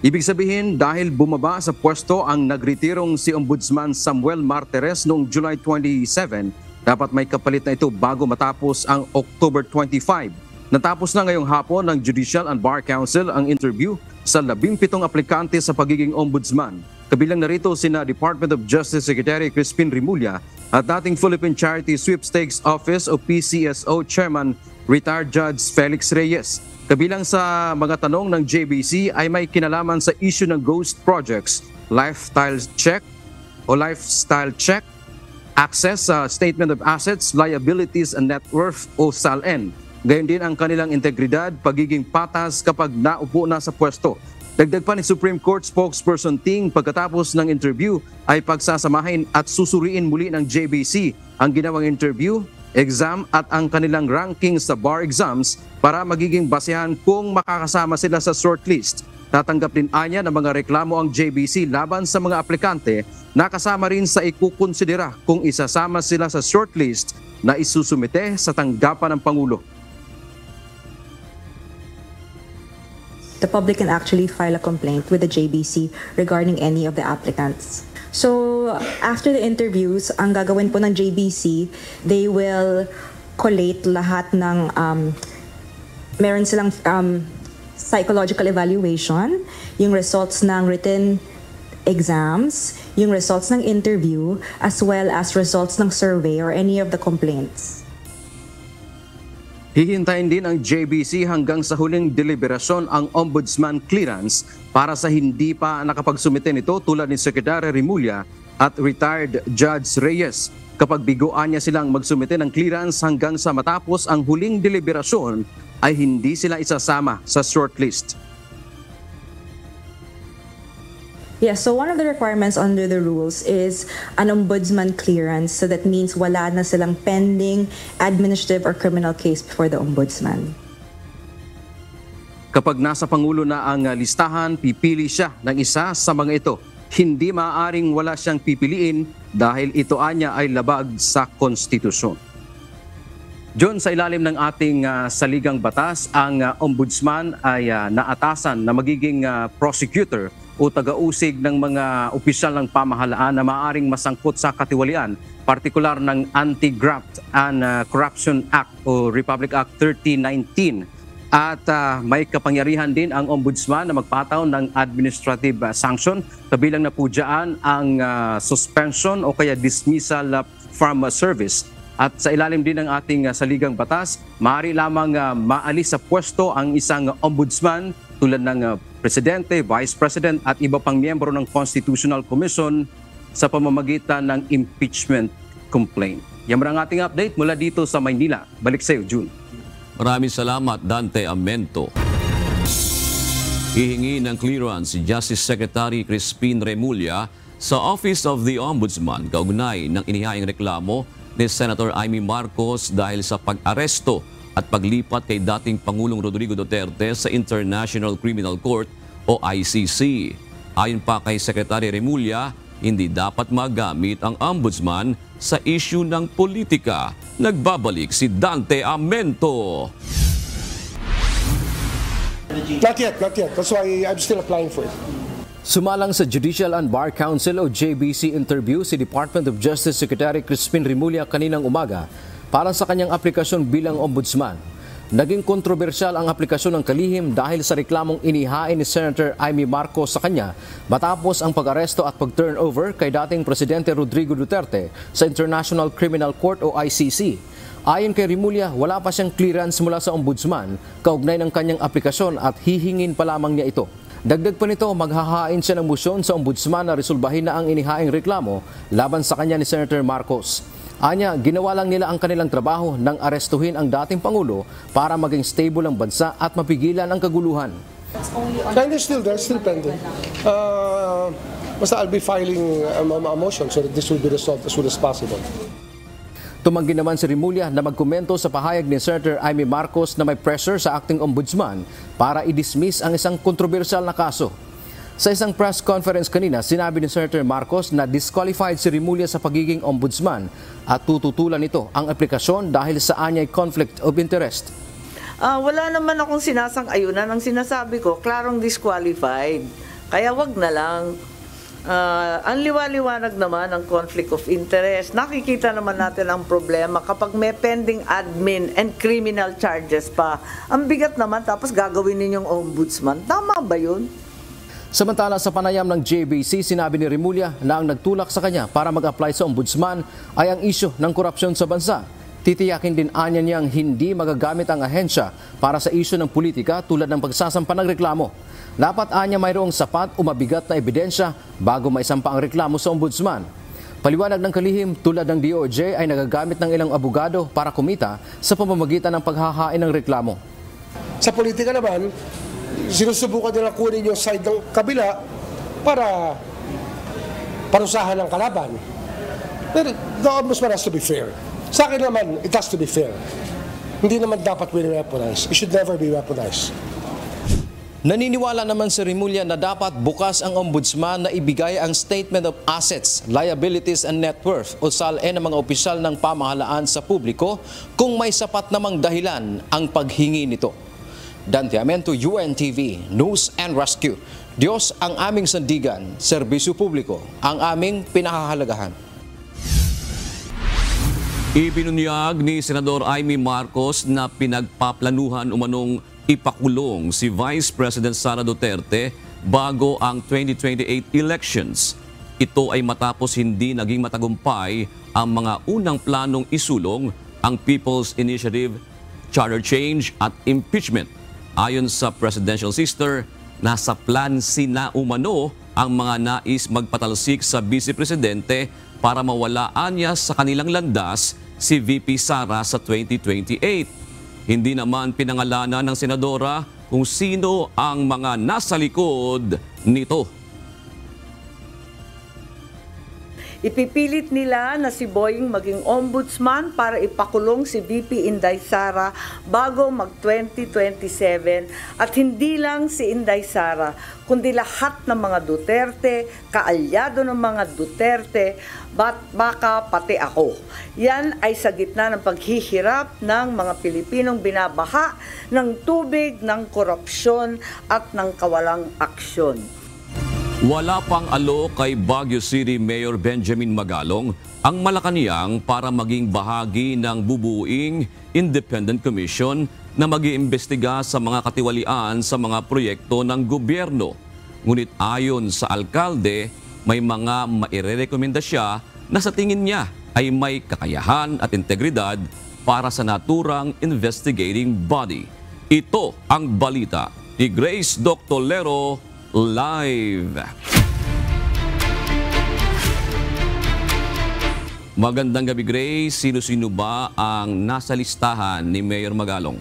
Ibig sabihin, dahil bumaba sa pwesto ang nagretirong si Ombudsman Samuel Martires noong July 27, dapat may kapalit na ito bago matapos ang October 25. Natapos na ngayong hapon ng Judicial and Bar Council ang interview sa 17 aplikante sa pagiging ombudsman. Kabilang narito sina Department of Justice Secretary Crispin Rimulya at dating Philippine Charity Sweepstakes Office o PCSO Chairman retired Judge Felix Reyes. Kabilang sa mga tanong ng JBC ay may kinalaman sa issue ng ghost projects, lifestyle check, access sa Statement of Assets, Liabilities and Net Worth o SALN. Gayon din ang kanilang integridad, pagiging patas kapag naupo na sa pwesto. Dagdag pa ni Supreme Court spokesperson Ting, pagkatapos ng interview ay pagsasamahin at susuriin muli ng JBC ang ginawang interview, exam at ang kanilang ranking sa bar exams para magiging basehan kung makakasama sila sa shortlist. Tatanggap din anya ng mga reklamo ang JBC laban sa mga aplikante na kasama rin sa ikukonsidera kung isasama sila sa shortlist na isusumite sa tanggapan ng Pangulo. The public can actually file a complaint with the JBC regarding any of the applicants. So, after the interviews, ang gagawin po ng JBC, they will collate lahat ng, meron silang psychological evaluation, yung results ng written exams, yung results ng interview, as well as results ng survey or any of the complaints. Hihintayin din ang JBC hanggang sa huling deliberasyon ang ombudsman clearance para sa hindi pa nakapagsumite nito tulad ni Secretary Rimulya at retired Judge Reyes. Kapag biguan niya silang magsumite ng clearance hanggang sa matapos ang huling deliberasyon ay hindi sila isasama sa shortlist. Yes, so one of the requirements under the rules is an ombudsman clearance. So that means wala na silang pending administrative or criminal case before the ombudsman. Kapag nasa Pangulo na ang listahan, pipili siya ng isa sa mga ito. Hindi maaaring wala siyang pipiliin dahil ito anya ay labag sa konstitusyon. John, sa ilalim ng ating saligang batas, ang ombudsman ay naatasan na magiging prosecutor o taga-usig ng mga opisyal ng pamahalaan na maaaring masangkot sa katiwalian, partikular ng Anti-Graft and Corruption Act o Republic Act 1319. At may kapangyarihan din ang ombudsman na magpataw ng administrative sanction, kabilang na po dyan ang suspension o kaya dismissal from service. At sa ilalim din ng ating saligang batas, maaari lamang maalis sa pwesto ang isang ombudsman tulad ng Presidente, Vice President at iba pang miyembro ng Constitutional Commission sa pamamagitan ng impeachment complaint. Yan ang ating update mula dito sa Maynila. Balik sa iyo, June. Maraming salamat, Dante Amento. Hihingi ng clearance si Justice Secretary Crispin Remulla sa Office of the Ombudsman kaugnay ng inihaing reklamo ni Senator Amy Marcos dahil sa pag-aresto at paglipat kay dating Pangulong Rodrigo Duterte sa International Criminal Court o ICC. Ayon pa kay Secretary Remulla, hindi dapat magamit ang ombudsman sa issue ng politika. Nagbabalik si Dante Amento. Not yet. That's why I'm still applying for it. Sumalang sa Judicial and Bar Council o JBC interview si Department of Justice Secretary Crispin Remulla kaninang umaga para sa kanyang aplikasyon bilang ombudsman. Naging kontrobersyal ang aplikasyon ng kalihim dahil sa reklamong inihain ni Senator Amy Marcos sa kanya matapos ang pag-aresto at pag-turnover kay dating Presidente Rodrigo Duterte sa International Criminal Court o ICC. Ayon kay Remulla, wala pa siyang clearance mula sa ombudsman kaugnay ng kanyang aplikasyon at hihingin pa lamang niya ito. Dagdag pa nito, maghahain siya ng motion sa ombudsman na resolbahin na ang inihaing reklamo laban sa kanya ni Senator Marcos. Anya, ginawa lang nila ang kanilang trabaho nang arestuhin ang dating Pangulo para maging stable ang bansa at mapigilan ang kaguluhan. And they're still pending. Basta I'll be filing a motion so that this will be resolved as soon as possible. Tumanggi naman si Remulla na magkomento sa pahayag ni Senator Amy Marcos na may pressure sa acting ombudsman para i-dismiss ang isang kontrobersyal na kaso. Sa isang press conference kanina, sinabi ni Senator Marcos na disqualified si Remulla sa pagiging ombudsman at tututulan nito ang aplikasyon dahil sa anyay conflict of interest. Wala naman akong sinasang-ayunan. Ang sinasabi ko, klarong disqualified. Kaya wag na lang. Ang liwaliwanag naman ang conflict of interest. Nakikita naman natin ang problema kapag may pending admin and criminal charges pa. Ang bigat naman tapos gagawin ninyong ombudsman. Tama ba yun? Samantala sa panayam ng JBC, sinabi ni Remulla na ang nagtulak sa kanya para mag-apply sa ombudsman ay ang isyu ng korupsyon sa bansa. Titiyakin din anya niyang hindi magagamit ang ahensya para sa isyu ng politika tulad ng pagsasampa ng reklamo. Dapat anya mayroong sapat o mabigat na ebidensya bago maisampa ang reklamo sa ombudsman. Paliwanag ng kalihim, tulad ng DOJ ay nagagamit ng ilang abogado para kumita sa pamamagitan ng paghahain ng reklamo. Sa politika naman, sinusubukan nila kunin yung side ng kabila para parusahan ng kalaban. But the ombudsman has to be fair. Sa akin naman, it has to be fair. Hindi naman dapat weaponized. It should never be weaponized. Naniniwala naman si Remulla na dapat bukas ang ombudsman na ibigay ang Statement of Assets, Liabilities and Net Worth o SALN ng mga opisyal ng pamahalaan sa publiko kung may sapat namang dahilan ang paghingi nito. Dante Amento, UNTV, News and Rescue. Diyos ang aming sandigan, serbisyo publiko ang aming pinahahalagahan. Ibinunyag ni Senador Amy Marcos na pinagpaplanuhan umanong ipakulong si Vice President Sara Duterte bago ang 2028 elections. Ito ay matapos hindi naging matagumpay ang mga unang planong isulong ang People's Initiative, Charter Change at Impeachment. Ayon sa Presidential Sister, nasa plan umano ang mga nais magpatalsik sa Vice Presidente para mawalaan niya sa kanilang landas si VP Sara sa 2028. Hindi naman pinangalanan ng senadora kung sino ang mga nasa likod nito. Ipipilit nila na si Boying maging ombudsman para ipakulong si VP Inday Sara bago mag-2027 at hindi lang si Inday Sara kundi lahat ng mga Duterte, kaalyado ng mga Duterte, baka pati ako. Yan ay sa gitna ng paghihirap ng mga Pilipinong binabaha ng tubig, ng korupsyon at ng kawalang aksyon. Wala pang alok kay Baguio City Mayor Benjamin Magalong ang Malacanang para maging bahagi ng bubuing Independent Commission na mag-iimbestiga sa mga katiwalian sa mga proyekto ng gobyerno. Ngunit ayon sa alkalde, may mga mairerekomenda siya na sa tingin niya ay may kakayahan at integridad para sa naturang investigating body. Ito ang balita ni Grace Doctolero live. Magandang gabi, Grace. Sino-sino ba ang nasa listahan ni Mayor Magalong?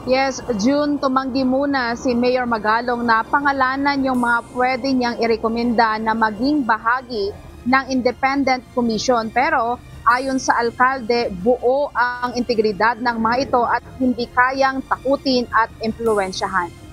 Yes, June, tumanggi muna si Mayor Magalong na pangalanan yung mga pwede niyang irekomenda na maging bahagi ng Independent Commission. Pero ayon sa alkalde, buo ang integridad ng mga ito at hindi kayang takutin at impluwensyahan.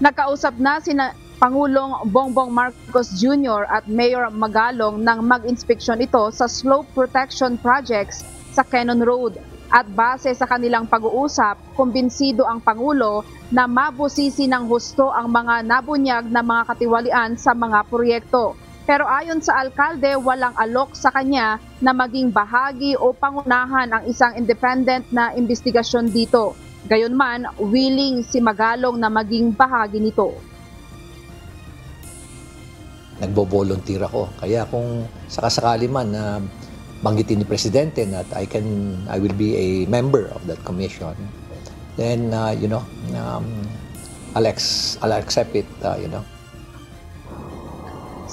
Nakausap na sina Pangulong Bongbong Marcos Jr. at Mayor Magalong nang mag-inspeksyon ito sa slope protection projects sa Cannon Road. At base sa kanilang pag-uusap, kumbinsido ang Pangulo na mabusisi ng husto ang mga nabunyag na mga katiwalian sa mga proyekto. Pero ayon sa alkalde, walang alok sa kanya na maging bahagi o pangunahan ang isang independent na investigasyon dito. Gayunman, willing si Magalong na maging bahagi nito. Nagbo-volunteer ako. Kaya kung sakasakali man na banggitin ni Presidente na I will be a member of that commission, then I'll accept it,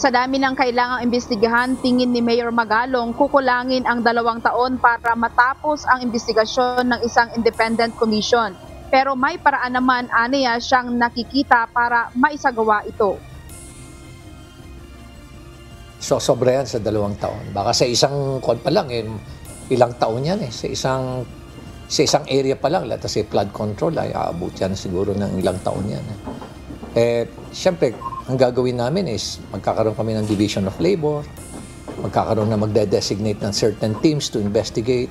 Sa dami ng kailangang imbestigahan, tingin ni Mayor Magalong kukulangin ang 2 taon para matapos ang investigasyon ng isang independent commission. Pero may paraan naman aniya siyang nakikita para maisagawa ito. So sobra yan sa 2 taon. Baka sa isang pa lang, ilang taon yan sa isang area pa lang, let's say flood control, ay aabot yan siguro ng ilang taon yan. Siyempre, ang gagawin namin is magkakaroon kami ng division of labor, magkakaroon na magde-designate ng certain teams to investigate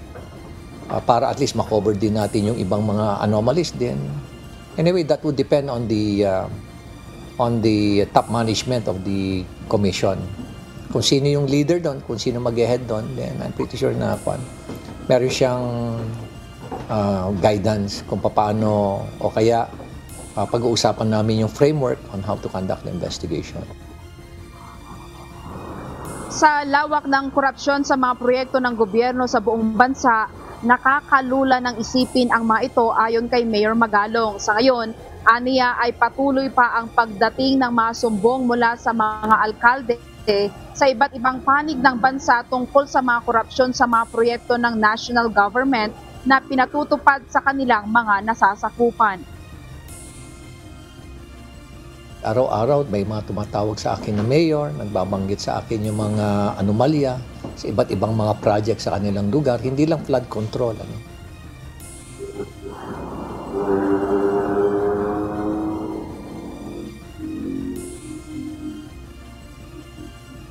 para at least makover din natin yung ibang mga anomalies din. Anyway, that would depend on the top management of the commission. Kung sino yung leader doon, kung sino mag-head doon, then I'm pretty sure na meron siyang guidance kung paano o kaya pag-uusapan namin yung framework on how to conduct the investigation. Sa lawak ng korupsyon sa mga proyekto ng gobyerno sa buong bansa, nakakalula ng isipin ang mga ito ayon kay Mayor Magalong. Sa ngayon, aniya ay patuloy pa ang pagdating ng mga sumbong mula sa mga alkalde sa iba't ibang panig ng bansa tungkol sa mga korupsyon sa mga proyekto ng national government na pinatutupad sa kanilang mga nasasakupan. Araw-araw may mga tumatawag sa akin na mayor, nagbabanggit sa akin yung mga anomalya sa iba't ibang mga project sa kanilang lugar, hindi lang flood control.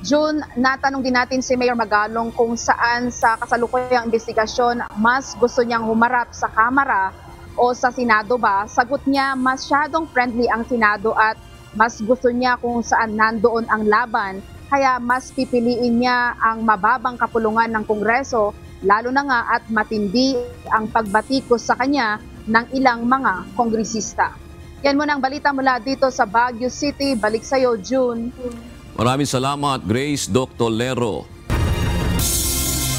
June, natanong din natin si Mayor Magalong kung saan sa kasalukuyang investigasyon mas gusto niyang humarap sa Kamara o sa Senado ba. Sagot niya, masyadong friendly ang Senado at mas gusto niya kung saan nandoon ang laban, kaya mas pipiliin niya ang mababang kapulungan ng Kongreso, lalo na nga at matindi ang pagbatikos sa kanya ng ilang mga kongresista. Yan muna ang balita mula dito sa Baguio City. Balik sa iyo, June. Maraming salamat, Grace Doctolero.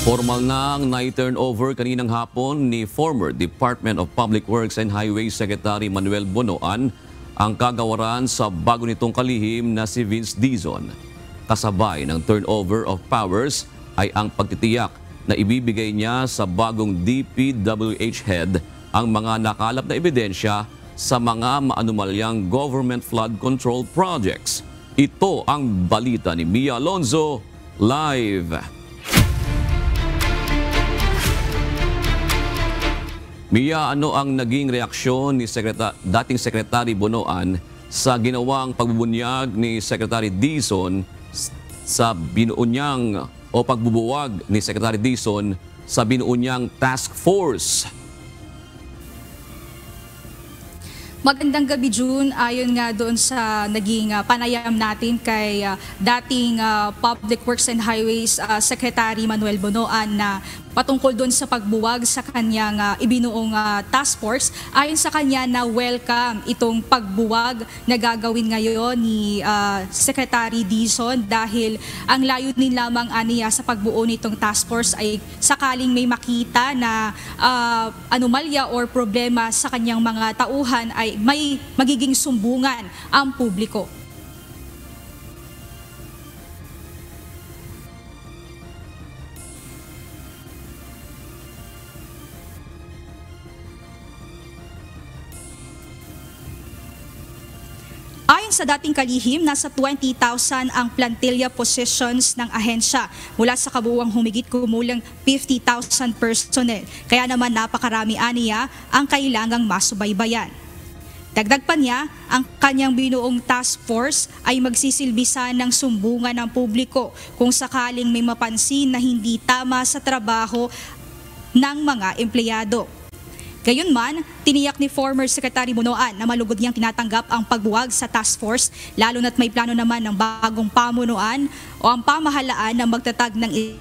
Formal nang na-turnover kaninang hapon ni former Department of Public Works and Highways Secretary Manuel Bonoan ang kagawaran sa bago nitong kalihim na si Vince Dizon. Kasabay ng turnover of powers ay ang pagtitiyak na ibibigay niya sa bagong DPWH head ang mga nakalap na ebidensya sa mga maanumalyang government flood control projects. Ito ang balita ni Mia Alonzo, live. Mia, ano ang naging reaksyon ni dating Secretary Bonoan sa ginawang pagbubunyag ni Secretary Dizon sa binuunyang o pagbubuwag ni Secretary Dizon sa binuunyang task force? Magandang gabi, June. Ayon nga doon sa naging panayam natin kay dating Public Works and Highways Secretary Manuel Bonoan na patungkol doon sa pagbuwag sa kanyang ibinuong task force. Ayon sa kanya na welcome itong pagbuwag na gagawin ngayon ni Secretary Dizon dahil ang layunin lamang niya sa pagbuo nitong task force ay sakaling may makita na anomalya or problema sa kanyang mga tauhan ay may magiging sumbungan ang publiko. Ayon sa dating kalihim, nasa 20,000 ang plantilla positions ng ahensya mula sa kabuuang humigit kumulang 50,000 personnel. Kaya naman napakarami aniya ang kailangang masubaybayan. Dagdag pa niya, ang kanyang binuong task force ay magsisilbisan ng sumbungan ng publiko kung sakaling may mapansin na hindi tama sa trabaho ng mga empleyado. Gayunman, tiniyak ni former Secretary Bonoan na malugod niyang tinatanggap ang pagbuwag sa task force, lalo na't may plano naman ng bagong pamunuan o ang pamahalaan na magtatag ng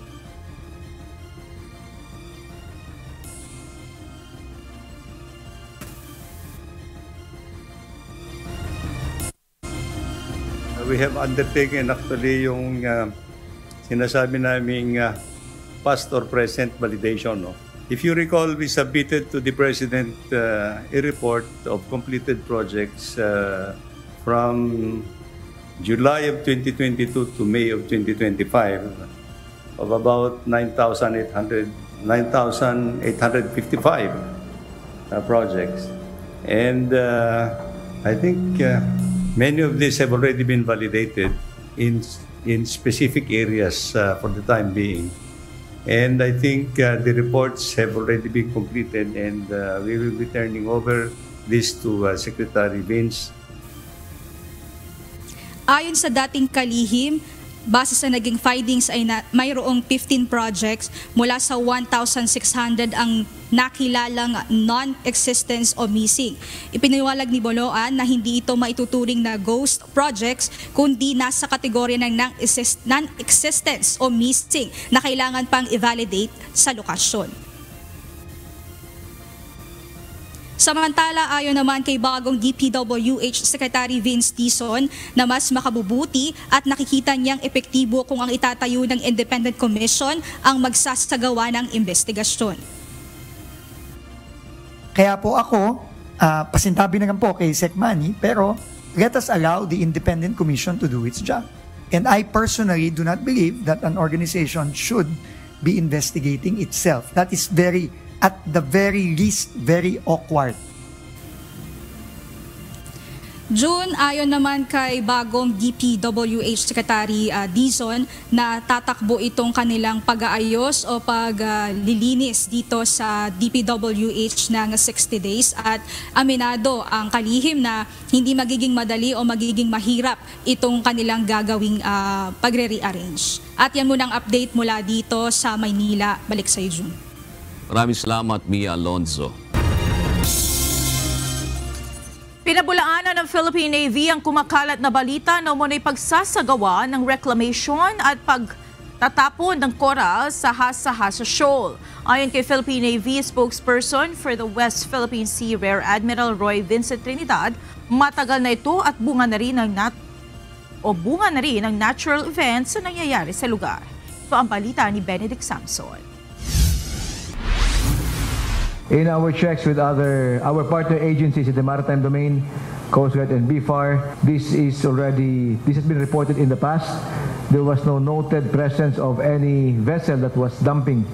We have undertaken actually yung sinasabi naming past or present validation. No? If you recall, we submitted to the President a report of completed projects from July of 2022 to May of 2025 of about 9,855 projects. And I think many of these have already been validated in specific areas for the time being. And I think the reports have already been completed and we will be turning over this to Secretary Vince. Ayon sa dating kalihim, base sa naging findings ay mayroong 15 projects mula sa 1,600 ang nakilalang non-existence o missing. Ipiniwalag ni Bonoan na hindi ito maituturing na ghost projects kundi nasa kategorya ng non-existence o missing na kailangan pang i-validate sa lokasyon. Samantala, ayon naman kay bagong DPWH Secretary Vince Dizon na mas makabubuti at nakikita niyang epektibo kung ang itatayo ng Independent Commission ang magsasagawa ng investigasyon. Kaya po ako, pasintabi naman po kay Sec Manny, pero let us allow the Independent Commission to do its job. And I personally do not believe that an organization should be investigating itself. That is at the very least, very awkward. June, ayon naman kay bagong DPWH Secretary Dizon na tatakbo itong kanilang pag-aayos o paglilinis dito sa DPWH ng 60 days at aminado ang kalihim na hindi magiging madali o magiging mahirap itong kanilang gagawing pagre-rearrange. At yan muna ang update mula dito sa Maynila. Balik sa iyo, June. Maraming salamat, Mia Alonzo. Pinabulaanan ng Philippine Navy ang kumakalat na balita na umunay pagsasagawa ng reclamation at pagtatapon ng coral sa Hasa-Hasa Shoal. Ayon kay Philippine Navy spokesperson for the West Philippine Sea Rear Admiral Roy Vincent Trinidad, matagal na ito at bunga na rin ng natural events na nangyayari sa lugar. Ito ang balita ni Benedict Samson. In our checks with our partner agencies in the maritime domain, Coast Guard and BFAR, this has been reported in the past. There was no noted presence of any vessel that was dumping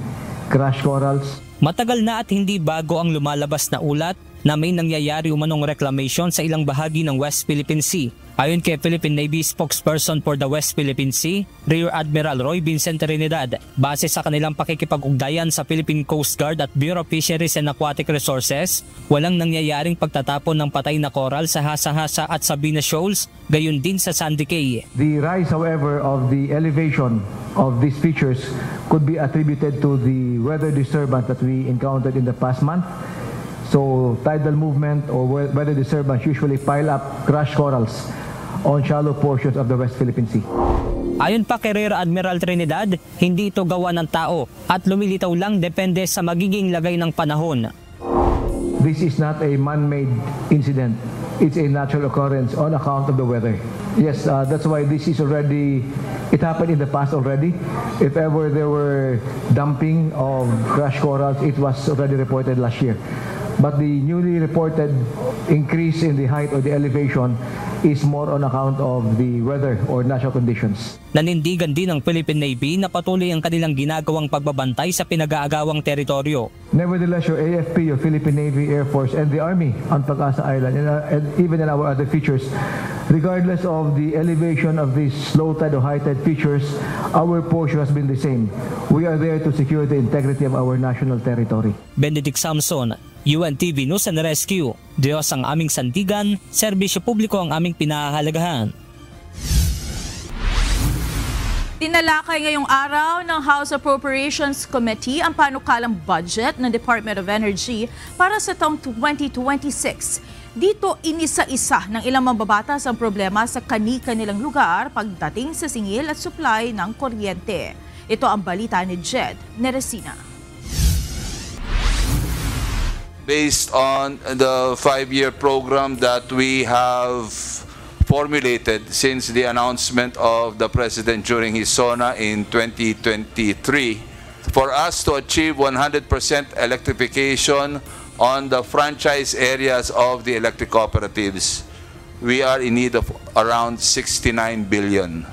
crushed corals. Matagal na at hindi bago ang lumalabas na ulat na may nangyayari umanong reclamation sa ilang bahagi ng West Philippine Sea Ayon kay Philippine Navy spokesperson for the West Philippine Sea, Rear Admiral Roy Vincent Trinidad, base sa kanilang pakikipag-ugnayan sa Philippine Coast Guard at Bureau of Fisheries and Aquatic Resources, walang nangyayaring pagtatapon ng patay na coral sa Hasa-Hasa at Sabina Shoals, gayon din sa Sandy Cay. The rise, however, of the elevation of these features could be attributed to the weather disturbance that we encountered in the past month. So tidal movement or weather disturbance usually pile up crushed corals on shallow portions of the West Philippine Sea. Ayon pa kay Rear Admiral Trinidad, hindi ito gawa ng tao at lumilitaw lang depende sa magiging lagay ng panahon. This is not a man-made incident. It's a natural occurrence on account of the weather. Yes, that's why this is already, it happened in the past already. If ever there were dumping of crushed corals, it was already reported last year. But the newly reported increase in the height or the elevation is more on account of the weather or natural conditions. Nanindigan din ng Philippine Navy na patuloy ang kanilang ginagawang pagbabantay sa pinag-aagawang teritoryo. Nevertheless, your AFP, your Philippine Navy, Air Force, and the Army on Pag-asa Island, and even in our other features, regardless of the elevation of these low tide or high tide features, our posture has been the same. We are there to secure the integrity of our national territory. Benedict Samson, UNTV News and Rescue. Diyos ang aming sandigan, serbisyo publiko ang aming pinahahalagahan. Tinalakay ngayong araw ng House Appropriations Committee ang panukalang budget ng Department of Energy para sa taong 2026. Dito inisa-isa ng ilang mambabatas ang problema sa kani-kanilang lugar pagdating sa singil at supply ng kuryente. Ito ang balita ni Jed Neresina. Based on the 5-year program that we have formulated since the announcement of the President during his SONA in 2023, for us to achieve 100% electrification on the franchise areas of the electric cooperatives, we are in need of around 69 billion.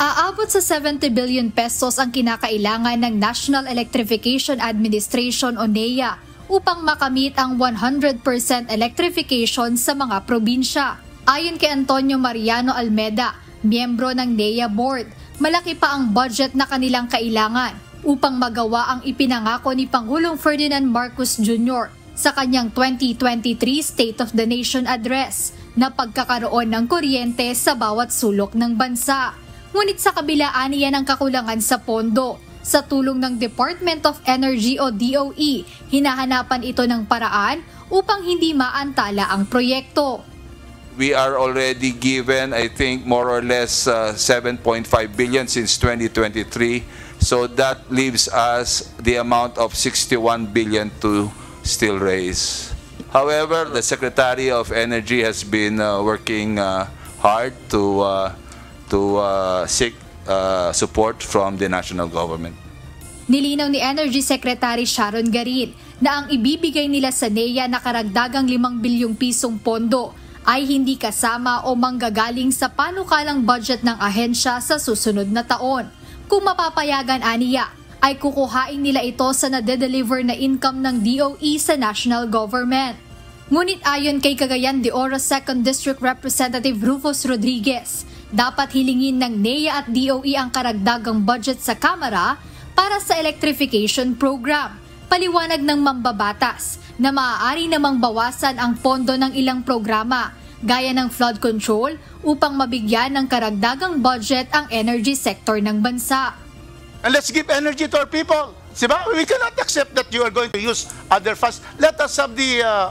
Aabot sa 70 billion pesos ang kinakailangan ng National Electrification Administration o NEA upang makamit ang 100% electrification sa mga probinsya. Ayon kay Antonio Mariano Almeda, miyembro ng NEA Board, malaki pa ang budget na kanilang kailangan upang magawa ang ipinangako ni Pangulong Ferdinand Marcos Jr. sa kanyang 2023 State of the Nation Address na pagkakaroon ng kuryente sa bawat sulok ng bansa. Ngunit sa kabilaan niya ng kakulangan sa pondo, sa tulong ng Department of Energy o DOE, hinahanapan ito ng paraan upang hindi maantala ang proyekto. We are already given, I think, more or less 7.5 billion since 2023. So that leaves us the amount of 61 billion to still raise. However, the Secretary of Energy has been working hard to seek support from the national government. Nilinaw ni Energy Secretary Sharon Garin na ang ibibigay nila sa NEA na karagdagang 5 bilyong pisong pondo ay hindi kasama o manggagaling sa panukalang budget ng ahensya sa susunod na taon. Kung mapapayagan aniya, ay kukuhain nila ito sa nade-deliver na income ng DOE sa national government. Ngunit ayon kay Cagayan de Oro 2nd District Representative Rufus Rodriguez, dapat hilingin ng NEA at DOE ang karagdagang budget sa Kamara para sa electrification program. Paliwanag ng mambabatas na maaari namang bawasan ang pondo ng ilang programa gaya ng flood control upang mabigyan ng karagdagang budget ang energy sector ng bansa. And let's give energy to our people. Diba? We cannot accept that you are going to use other funds. Let us have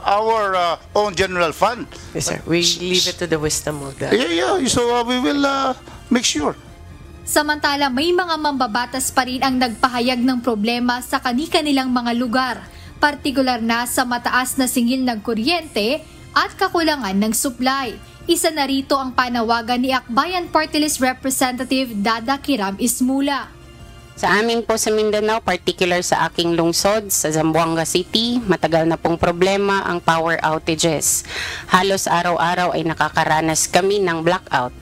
our own general fund. Yes, sir. We leave it to the wisdom of that. Yeah. So we will make sure. Samantala, may mga mambabatas pa rin ang nagpahayag ng problema sa kani-kanilang mga lugar, partikular na sa mataas na singil ng kuryente at kakulangan ng supply. Isa na rito ang panawagan ni Akbayan Party List Representative Dada Kiram Ismula. Sa amin po sa Mindanao, particular sa aking lungsod, sa Zamboanga City, matagal na pong problema ang power outages. Halos araw-araw ay nakakaranas kami ng blackout.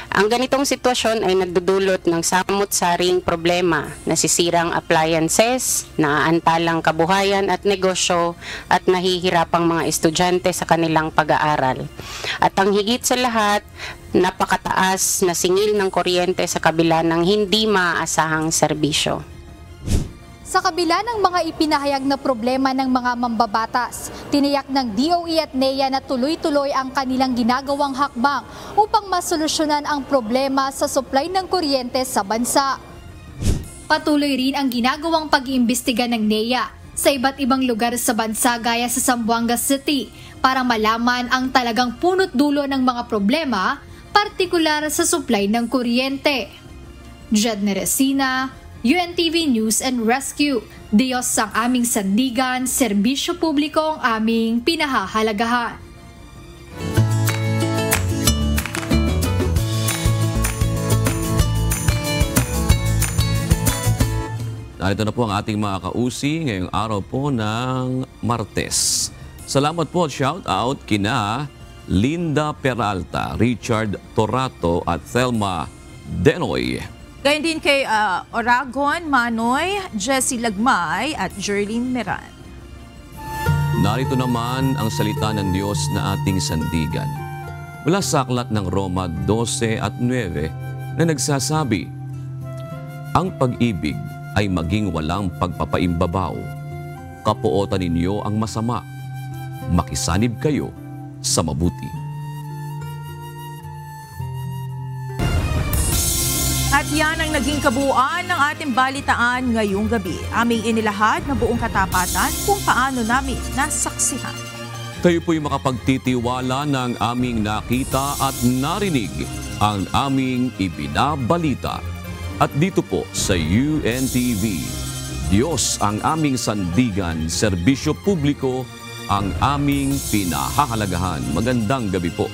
Ang ganitong sitwasyon ay nagdudulot ng samot-saring problema, nasisirang appliances, naaantalang kabuhayan at negosyo at nahihirapang mga estudyante sa kanilang pag-aaral. At ang higit sa lahat, napakataas na singil ng kuryente sa kabila ng hindi maaasahang serbisyo. Sa kabila ng mga ipinahayag na problema ng mga mambabatas, tiniyak ng DOE at NEA na tuloy-tuloy ang kanilang ginagawang hakbang upang masolusyonan ang problema sa supply ng kuryente sa bansa. Patuloy rin ang ginagawang pag-iimbestiga ng NEA sa iba't ibang lugar sa bansa gaya sa Zamboanga City para malaman ang talagang punot dulo ng mga problema, partikular sa supply ng kuryente. Jedne Resina, UNTV News and Rescue. Diyos ang aming sandigan, serbisyo publiko ang aming pinahahalagahan. Narito na po ang ating mga kausi ngayong araw po ng Martes. Salamat po at shout out kina Linda Peralta, Richard Torato at Thelma Denoy. Gayun din kay Oragon Manoy, Jessie Lagmay at Jerlyn Meran. Narito naman ang salita ng Diyos na ating sandigan. Mula sa aklat ng Roma 12 at 9 na nagsasabi, ang pag-ibig ay maging walang pagpapaimbabaw. Kapuotan ninyo ang masama. Makisanib kayo sa mabuti. At yan ang naging kabuuan ng ating balitaan ngayong gabi. Aming inilahad na buong katapatan kung paano namin nasaksihan. Kayo po'y makapagtitiwala ng aming nakita at narinig ang aming ibinabalita. At dito po sa UNTV, Diyos ang aming sandigan, serbisyo publiko ang aming pinahahalagahan. Magandang gabi po.